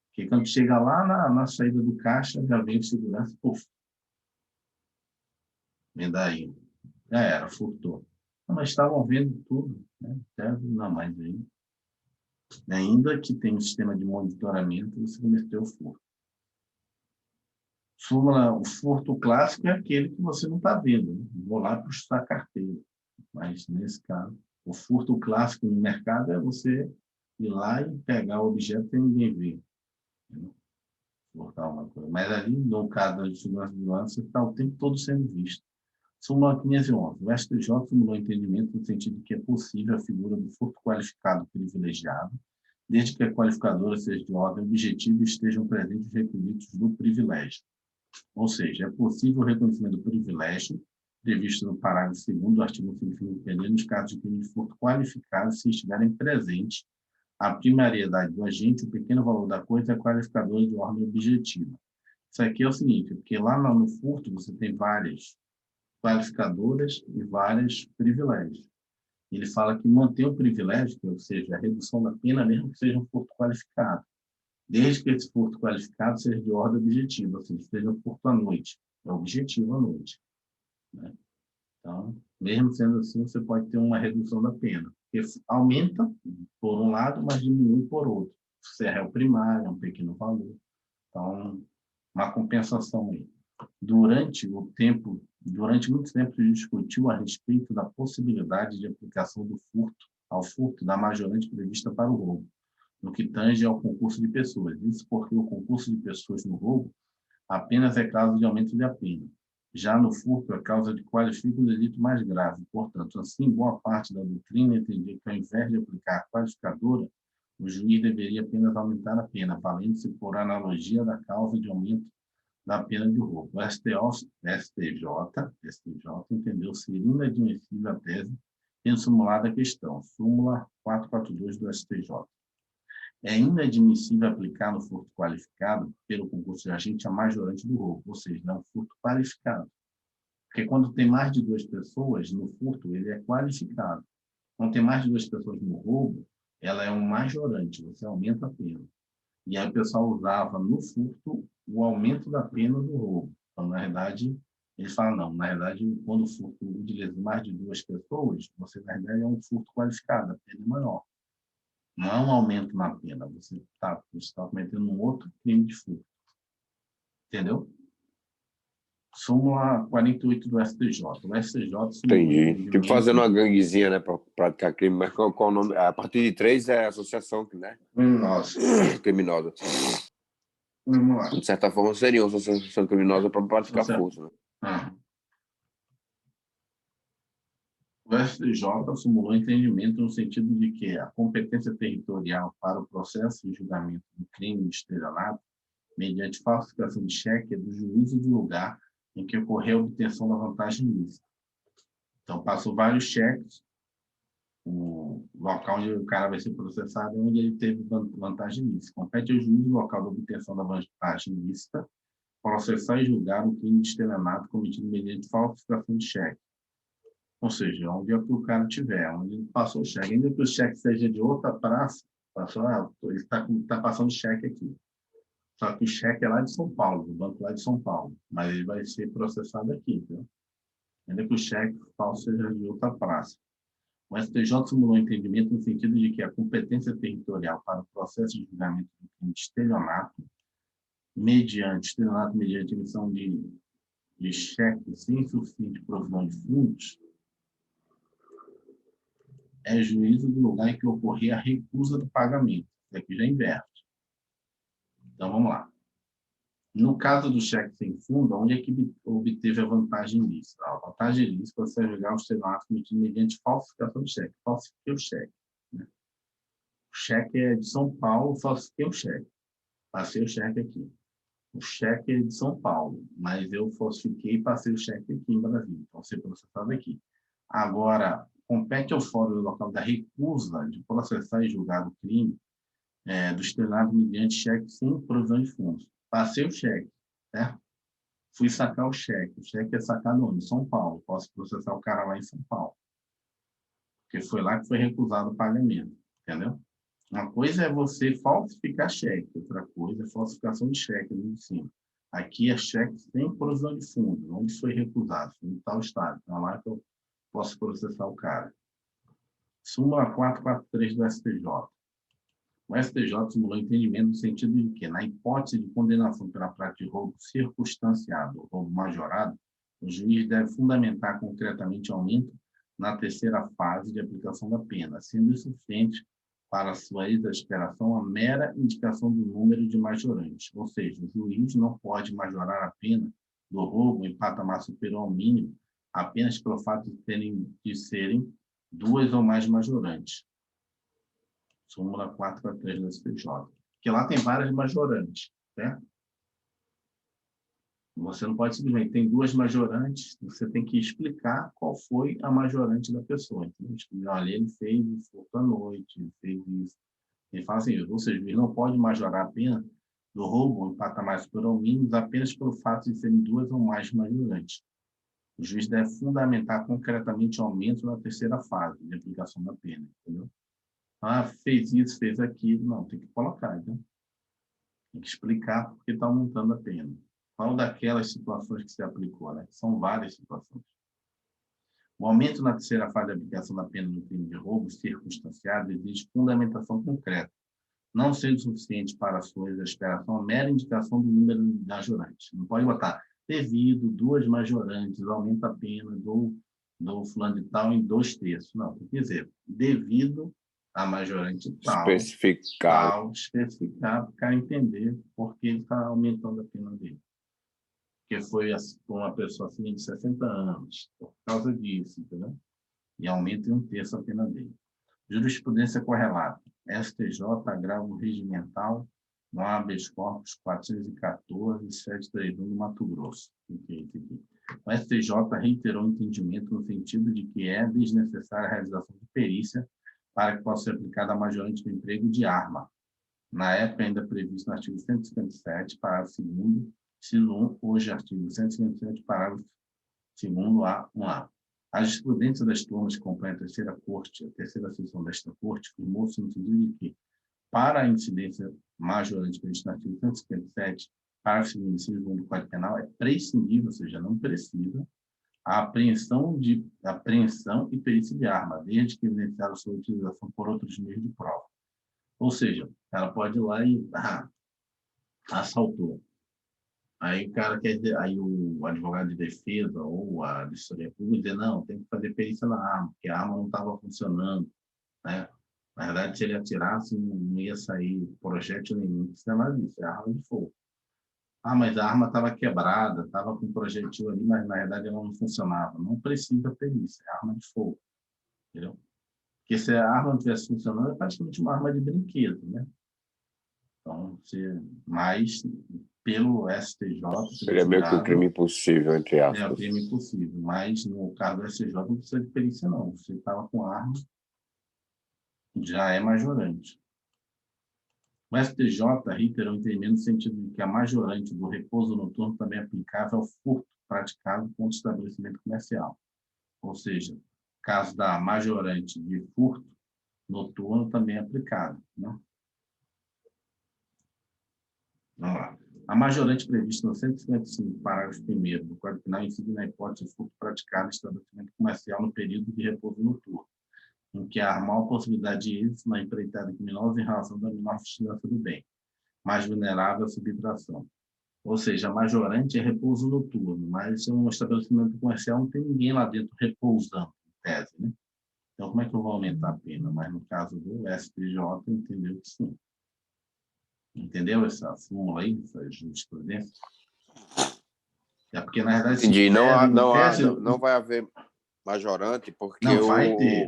Porque quando chega lá na saída do caixa, já vem o segurança, puf, vem daí. Já era, furtou. Não, mas estavam vendo tudo, né? Não, mas aí, ainda que tenha um sistema de monitoramento, você cometeu o furto. O furto clássico é aquele que você não está vendo, né? Vou lá puxar a carteira. Mas, nesse caso, o furto clássico no mercado é você ir lá e pegar o objeto sem ninguém ver. Né? Furtar uma coisa. Mas ali, no caso de segurança de vigilância, está o tempo todo sendo visto. Súmula 511. O STJ simulou entendimento no sentido de que é possível a figura do furto qualificado privilegiado, desde que a qualificadora seja de ordem objetiva e estejam presentes os requisitos do privilégio. Ou seja, é possível o reconhecimento do privilégio previsto no parágrafo 2º do artigo 105º do PNL nos casos de crime de furto qualificado se estiverem presentes a primariedade do agente, o pequeno valor da coisa é qualificador de ordem objetiva. Isso aqui é o seguinte, porque lá no furto você tem várias qualificadoras e vários privilégios. Ele fala que manter o privilégio, ou seja, a redução da pena, mesmo que seja um furto qualificado, desde que esse furto qualificado seja de ordem objetiva, ou seja, seja um furto à noite, é objetivo à noite. Né? Então, mesmo sendo assim, você pode ter uma redução da pena, porque aumenta por um lado, mas diminui por outro. Se é réu primário, é um pequeno valor. Então, uma compensação aí. Durante muito tempo se discutiu a respeito da possibilidade de aplicação do furto ao furto da majorante prevista para o roubo, no que tange ao concurso de pessoas. Isso porque o concurso de pessoas no roubo apenas é causa de aumento de pena. Já no furto, é causa de qualifica o delito mais grave. Portanto, assim, boa parte da doutrina entendia que, ao invés de aplicar a qualificadora, o juiz deveria apenas aumentar a pena, valendo-se por analogia da causa de aumento da pena de roubo. O STJ entendeu ser inadmissível a tese, tendo simulado a questão. Súmula 442 do STJ. É inadmissível aplicar no furto qualificado pelo concurso de agente a majorante do roubo, ou seja, é um furto qualificado. Porque quando tem mais de 2 pessoas no furto, ele é qualificado. Quando tem mais de 2 pessoas no roubo, ela é um majorante, você aumenta a pena. E aí o pessoal usava no furto o aumento da pena do roubo. Então, na verdade, eles falam, não, na verdade, quando o furto utiliza mais de 2 pessoas, você, na verdade, é um furto qualificado, a pena é maior. Não é um aumento na pena, você está cometendo um outro crime de furto. Entendeu? Súmula 48 do STJ. O STJ... Entendi. Tipo fazendo uma ganguezinha, né, para praticar crime, mas qual o nome? A partir de 3 é associação, né? Criminosa. Criminosa. Vamos lá. De certa forma, seria uma associação criminosa para praticar força, né? O STJ simulou entendimento no sentido de que a competência territorial para o processo de julgamento do crime de estelionato, mediante falsificação de cheque, é do juízo do lugar em que ocorreu a obtenção da vantagem ilícita. Então, passou vários cheques, o local onde o cara vai ser processado, onde ele teve vantagem ilícita. Compete ao juiz do local da obtenção da vantagem ilícita processar e julgar o crime de estelionato cometido mediante falsificação de cheque. Ou seja, onde é que o cara estiver, onde ele passou o cheque. Ainda que o cheque seja de outra praça, ele está passando cheque aqui. Só que o cheque é lá de São Paulo, do banco lá de São Paulo. Mas ele vai ser processado aqui, entendeu? Ainda que o cheque falso seja de outra praça. O STJ simulou entendimento no sentido de que a competência territorial para o processo de julgamento do crime de estelionato, mediante emissão de cheque sem suficiente provisão de fundos, é juízo do lugar em que ocorrer a recusa do pagamento. Isso aqui já inverte. Então, vamos lá. No caso do cheque sem fundo, onde é que obteve a vantagem ilícita? A vantagem ilícita você vai julgar o estelionato cometido mediante falsificação de cheque. Falsifiquei o cheque. Né? O cheque é de São Paulo, falsifiquei o cheque. Passei o cheque aqui. O cheque é de São Paulo, mas eu falsifiquei e passei o cheque aqui em Brasília. Então, ser processado aqui. Agora, compete ao fórum local da recusa de processar e julgar o crime do estelionato mediante cheque sem provisão de fundos. Passei o cheque, certo? Fui sacar o cheque. O cheque é sacado onde? Em São Paulo. Posso processar o cara lá em São Paulo. Porque foi lá que foi recusado o pagamento, entendeu? Uma coisa é você falsificar cheque, outra coisa é falsificação de cheque ali em cima. Aqui é cheque sem provisão de fundos, onde foi recusado, em tal estado. Então, lá que eu posso processar o cara. Súmula 443 do STJ. O STJ simulou entendimento no sentido de que, na hipótese de condenação pela prática de roubo circunstanciado ou roubo majorado, o juiz deve fundamentar concretamente o aumento na terceira fase de aplicação da pena, sendo insuficiente para sua exasperação a mera indicação do número de majorantes. Ou seja, o juiz não pode majorar a pena do roubo em patamar superior ao mínimo apenas pelo fato de serem 2 ou mais majorantes. Súmula 443 do STJ. Porque lá tem várias majorantes, certo? Você não pode simplesmente, tem duas majorantes, você tem que explicar qual foi a majorante da pessoa. Então, olha, ele fez isso à noite, ele fez isso. Ele fala assim, ou seja, o juiz não pode majorar a pena do roubo em patamares superior ao mínimo apenas pelo fato de serem duas ou mais majorantes. O juiz deve fundamentar concretamente o aumento na terceira fase de aplicação da pena, entendeu? Ah, fez isso, fez aquilo. Não, tem que colocar, né? Tem que explicar porque está aumentando a pena. Qual daquelas situações que se aplicou, né? São várias situações. O aumento na terceira fase de aplicação da pena no crime de roubo circunstanciado exige fundamentação concreta, não sendo suficiente para a sua exasperação a mera indicação do número de majorantes. Não pode botar devido, duas majorantes, aumenta a pena do fulano de tal em 2/3. Não, tem que dizer devido a majorante tal, especificar para o cara entender por que ele está aumentando a pena dele. Porque foi uma pessoa acima de 60 anos, por causa disso, entendeu? E aumenta em 1/3 a pena dele. Jurisprudência correlata. STJ, agravo regimental, no habeas corpus 414/731 do Mato Grosso. O STJ reiterou o entendimento no sentido de que é desnecessária a realização de perícia para que possa ser aplicada a majorante do emprego de arma. Na época, ainda previsto no artigo 157, parágrafo 2º, inciso 1, hoje artigo 157, parágrafo 2º, A, 1A. A jurisprudência das turmas que compõem a terceira sessão desta corte, firmou-se no sentido de que, para a incidência majorante prevista no artigo 157, parágrafo 2º, inciso 1 do Código Penal, é prescindível, ou seja, não precisa, a apreensão e perícia de arma, desde que evidenciada sua utilização por outros meios de prova. Ou seja, ela pode ir lá e assaltou. Aí o cara aí o advogado de defesa ou a defensoria pública dizer, não, tem que fazer perícia na arma, porque a arma não estava funcionando, né? Na verdade, se ele atirasse, não ia sair projétil nenhum, isso não é mais isso, é arma de fogo. Ah, mas a arma estava quebrada, estava com projetil ali, mas na verdade ela não funcionava. Não precisa perícia, é arma de fogo, entendeu? Porque se a arma não estivesse funcionando, é praticamente uma arma de brinquedo, né? Então, mas pelo STJ... Seria meio que um crime impossível, entre aspas. É um crime impossível, mas no caso do STJ não precisa de perícia, não. Se estava com arma, já é majorante. O STJ reiterou o entendimento no sentido de que a majorante do repouso noturno também é aplicável ao furto praticado contra o estabelecimento comercial. Ou seja, caso da majorante de furto noturno também é aplicado, né? Vamos lá. A majorante prevista no 155, parágrafo 1º do Código Penal incide na hipótese de furto praticado em estabelecimento comercial no período de repouso noturno, em que há maior possibilidade de êxito na empreitada criminosa em razão da menor vigilância do bem, mais vulnerável à subtração. Ou seja, a majorante é repouso noturno, mas um estabelecimento comercial não tem ninguém lá dentro repousando, em tese, né? Então, como é que eu vou aumentar a pena? Mas no caso do STJ, entendeu que sim. Entendeu essa súmula aí, essa jurisprudência? É porque, na verdade, entendi. Não vai haver majorante, porque não, vai ter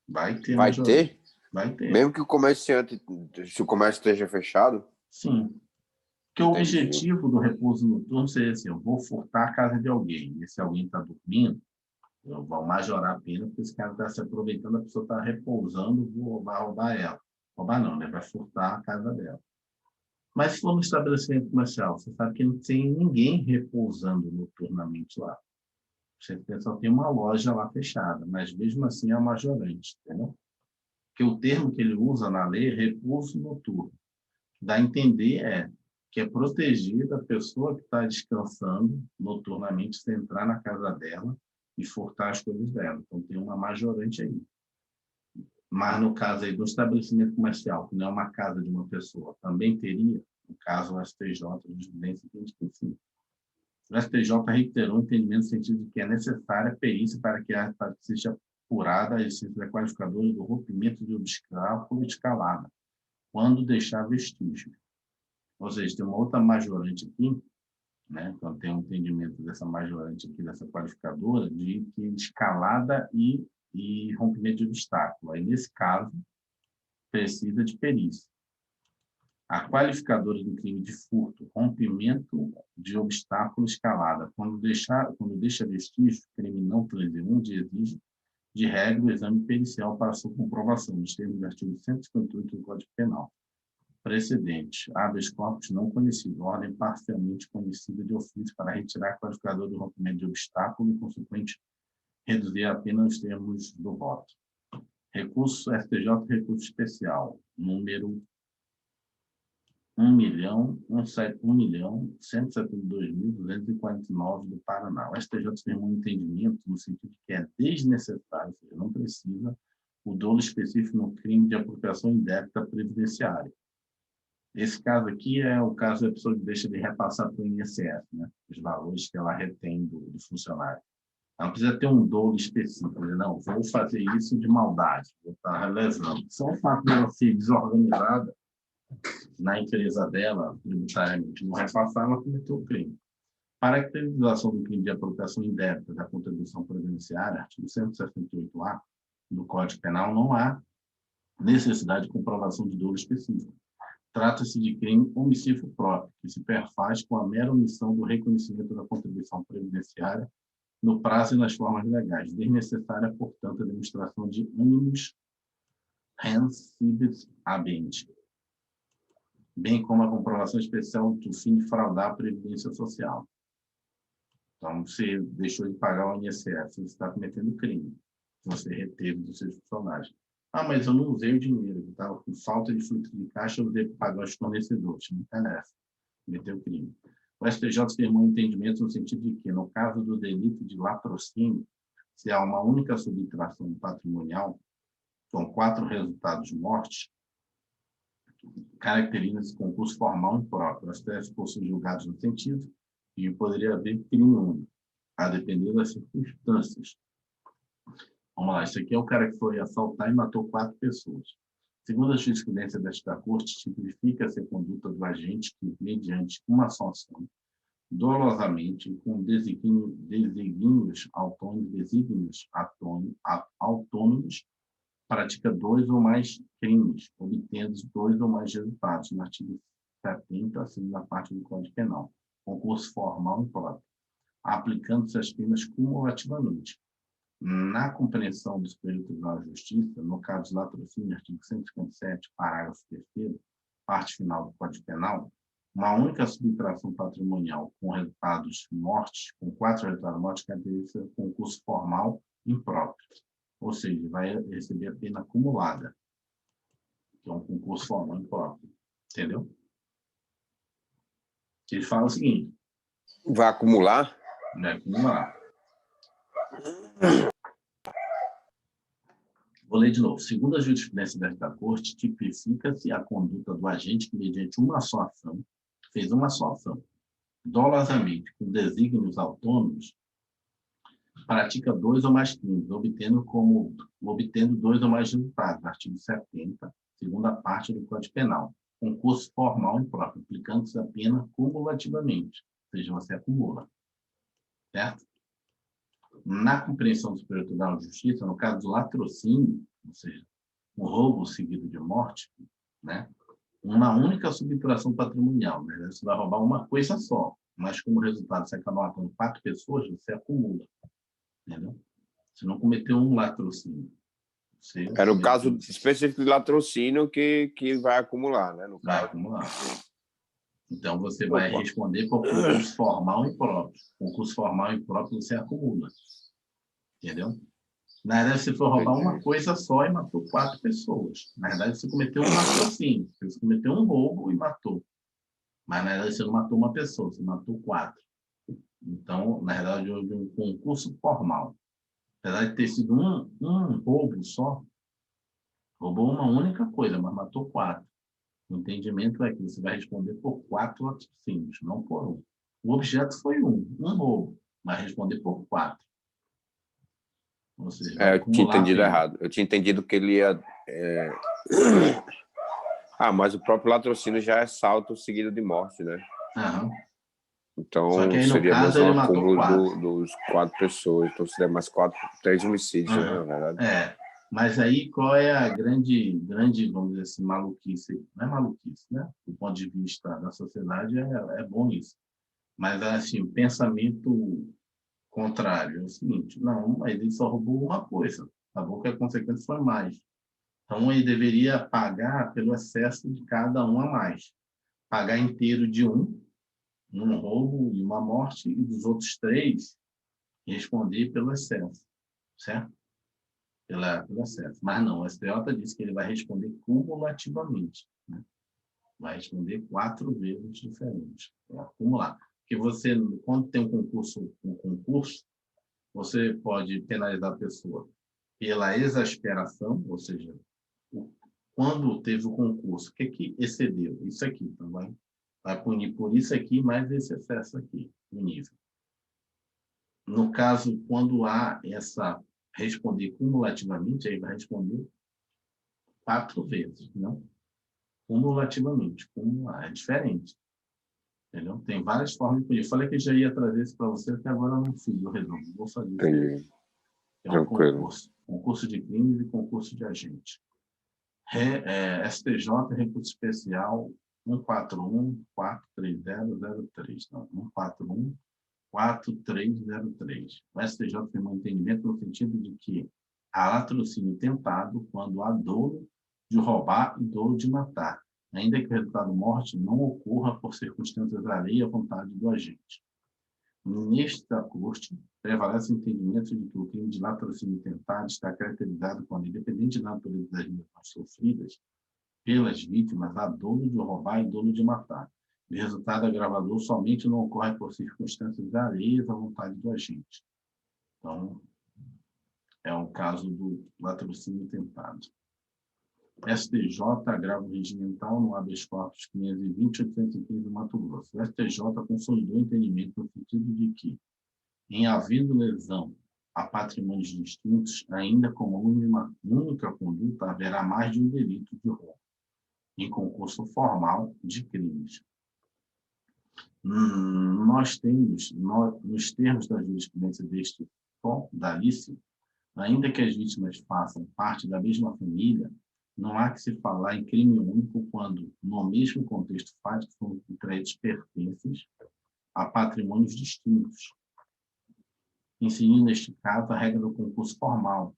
vai majorante. ter? Vai ter. Mesmo que o comerciante, se o comércio esteja fechado? Sim. Porque o objetivo do repouso noturno seria assim, eu vou furtar a casa de alguém, e se alguém está dormindo, eu vou majorar a pena, porque esse cara está se aproveitando, a pessoa está repousando, vou roubar ela. Roubar não, né? Vai furtar a casa dela. Mas se for no estabelecimento comercial, você sabe que não tem ninguém repousando noturnamente lá. Você só tem uma loja lá fechada, mas mesmo assim é majorante, entendeu? Porque o termo que ele usa na lei é repouso noturno. Dá a entender que é proteger a pessoa que está descansando noturnamente se entrar na casa dela e furtar as coisas dela. Então tem uma majorante aí. Mas no caso aí do estabelecimento comercial, que não é uma casa de uma pessoa, também teria, no caso o STJ, de jurisprudência que sim. O STJ reiterou o entendimento no sentido de que é necessária perícia para que seja apurada a existência da qualificadora do rompimento de obstáculo escalada, quando deixar vestígio. Ou seja, tem uma outra majorante aqui, né? Então tem um entendimento dessa majorante aqui, dessa qualificadora, de que escalada e rompimento de obstáculo. Aí, nesse caso, precisa de perícia. A qualificadora do crime de furto, rompimento de obstáculo, escalada. Quando deixa vestígio, crime não transeunte, exige de regra o exame pericial para sua comprovação, nos termos do artigo 158 do Código Penal. Precedente: habeas corpus não conhecido, ordem parcialmente conhecida de ofício para retirar a qualificadora do rompimento de obstáculo e, consequente, reduzir a pena nos termos do voto. Recurso STJ, recurso especial, número 1.172.249 do Paraná. O STJ firmou um entendimento no sentido de que é desnecessário, ou seja, não precisa, o dolo específico no crime de apropriação indébita previdenciária. Esse caso aqui é o caso da pessoa que deixa de repassar para o INSS, né? Os valores que ela retém do funcionário. Ela não precisa ter um dolo específico, não, vou fazer isso de maldade, vou estar lesando. Só o fato de ela ser desorganizada na empresa dela, tributariamente, não repassar, ela cometeu o crime. Para a caracterização do crime de apropriação indébita da contribuição previdenciária, artigo 168-A do Código Penal, não há necessidade de comprovação de dolo específico. Trata-se de crime omissivo próprio, que se perfaz com a mera omissão do reconhecimento da contribuição previdenciária no prazo e nas formas legais. Desnecessária, portanto, a demonstração de animus rensibus habendi, bem como a comprovação especial do fim de fraudar a Previdência Social. Então, você deixou de pagar o INSS, você está cometendo crime, que você reteve dos seus funcionários. Mas eu não usei o dinheiro, eu estava com falta de fluxo de caixa, eu usei para pagar os fornecedores. Não interessa, cometeu crime. O STJ firmou um entendimento no sentido de que, no caso do delito de latrocínio, se há uma única subtração patrimonial, com 4 resultados de morte, caracteriza-se concurso formal impróprio. O STF possui julgados no sentido e poderia haver crime único, a depender das circunstâncias. Vamos lá, isso aqui é o cara que foi assaltar e matou 4 pessoas. Segundo a jurisprudência desta Corte, tipifica-se a conduta do agente que, mediante uma só ação, dolosamente, com desígnios autônomos, pratica 2 ou mais crimes, obtendo 2 ou mais resultados, no artigo 70, a segunda parte do Código Penal, concurso formal impróprio, aplicando-se as penas cumulativamente. Na compreensão do Superior Tribunal de Justiça, no caso de latrocínio, artigo 157, parágrafo 3º, parte final do Código Penal, uma única subtração patrimonial com resultados morte, com 4 resultados morte, caracteriza concurso formal impróprio. Ou seja, vai receber a pena acumulada, que é um concurso formal impróprio. Entendeu? Ele fala o seguinte: vai acumular? Vai acumular. Vou ler de novo. Segundo a jurisprudência desta Corte, tipifica-se a conduta do agente que, mediante uma só ação, fez uma só ação, dolosamente, com desígnios autônomos, pratica 2 ou mais crimes, obtendo 2 ou mais resultados, artigo 70, segunda parte do Código Penal. Concurso formal impróprio, aplicando-se a pena cumulativamente, ou seja, você acumula. Certo? Na compreensão do Superior Tribunal de Justiça, no caso do latrocínio, ou seja, um roubo seguido de morte, né? Uma única subtração patrimonial, né? Você vai roubar uma coisa só, mas como resultado você acaba matando 4 pessoas, você acumula. Entendeu? Você não cometeu um latrocínio. Era o caso específico de latrocínio que vai acumular, né? No vai caso. acumular. Então, você vai responder por concurso formal impróprio. Concurso formal impróprio você acumula. Entendeu? Na verdade, você foi roubar uma coisa só e matou 4 pessoas. Na verdade, você cometeu um latrocínio. Você cometeu um roubo e matou. Mas, na verdade, você não matou uma pessoa, você matou 4. Então, na verdade, houve um concurso formal. Apesar de ter sido um roubo só, roubou uma única coisa, mas matou 4. O entendimento é que você vai responder por 4 latrocínios, não por 1. O objeto foi um roubo, mas responder por 4. Ou seja, eu tinha entendido errado. Eu tinha entendido que ele ia... mas o próprio latrocínio já é salto seguido de morte, né? Aham. Então, só que aí, no seria caso, mesmo ele um acúmulo matou 4. dos 4 pessoas. Então, seria mais 3 homicídios, né, na verdade. Mas aí, qual é a grande, vamos dizer assim, maluquice? Não é maluquice, né? Do ponto de vista da sociedade, é bom isso. Mas, assim, o pensamento contrário é o seguinte: não, mas ele só roubou uma coisa. Acabou que a consequência foi mais. Então, ele deveria pagar pelo excesso de cada um a mais. Pagar inteiro de um roubo e uma morte, e dos outros três, responder pelo excesso, certo? Pelo excesso. Mas não, o STJ disse que ele vai responder cumulativamente, né? Vai responder 4 vezes diferentes. É acumular. Porque você, quando tem um concurso, você pode penalizar a pessoa pela exasperação, ou seja, quando teve o concurso, o que excedeu? Isso aqui, então vai punir por isso aqui, mais esse excesso aqui, no nível. No caso, quando há essa responder cumulativamente, aí vai responder 4 vezes, não? Cumulativamente, é diferente. Entendeu? Tem várias formas de punir. Eu falei que já ia trazer isso para você, até agora eu não fiz o resumo. Vou fazer isso. Entendi. É um Tranquilo. concurso de crimes e concurso de agente. STJ, recurso especial 141-43003. Não, 141-4303. O STJ tem um entendimento no sentido de que há latrocínio tentado quando há dolo de roubar e dolo de matar, ainda que o resultado morte não ocorra por circunstâncias alheias à vontade do agente. Nesta corte, prevalece o entendimento de que o crime de latrocínio tentado está caracterizado quando, independente da natureza das lesões sofridas pelas vítimas, há dolo de roubar e dolo de matar. O resultado agravador somente não ocorre por circunstâncias alheias à vontade do agente. Então, é o caso do latrocínio tentado. STJ, agravo regimental no habeas corpus 520-815 do Mato Grosso. O STJ consolidou o entendimento no sentido de que, em havendo lesão a patrimônios distintos, ainda como uma única conduta, haverá mais de um delito de roubo, em concurso formal de crimes. Nós temos, nos termos da jurisprudência deste da LICE, ainda que as vítimas façam parte da mesma família, não há que se falar em crime único quando, no mesmo contexto fático, são créditos pertences a patrimônios distintos, incidindo, neste caso, a regra do concurso formal,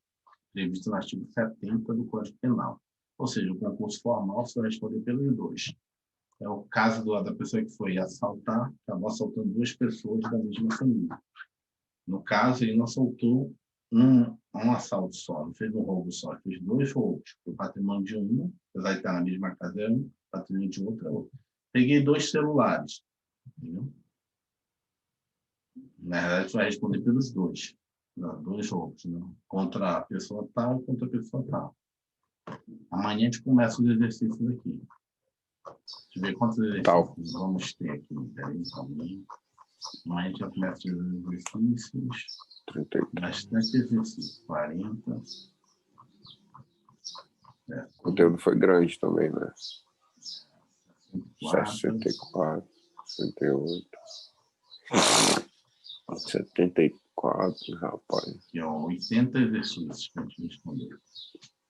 prevista no artigo 70 do Código Penal. Ou seja, o concurso formal se vai responder pelos dois. É o caso da pessoa que foi assaltar, acabou assaltando 2 pessoas da mesma família. No caso, ele não assaltou um assalto só, não fez um roubo só, ele fez 2 roubos. O patrimônio de um, apesar de estar na mesma casa, é um, o patrimônio de outro é outro. Peguei 2 celulares, entendeu? Na verdade, você vai responder pelos dois. Não, 2 roubos, né? Contra a pessoa tal e contra a pessoa tal. Amanhã a gente começa os exercícios aqui. Deixa eu ver quantos exercícios vamos ter aqui. Peraí, amanhã a gente já começa os exercícios. 33. Bastante exercício. 40. O conteúdo foi grande também, né? 4, 64, 68. 74, rapaz. Aqui, ó, 80 exercícios para a gente responder.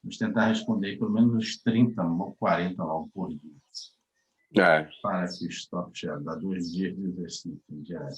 Vamos tentar responder pelo menos uns 30 ou 40 logo por dia. Para que o stop já dá 2 dias de exercício diário.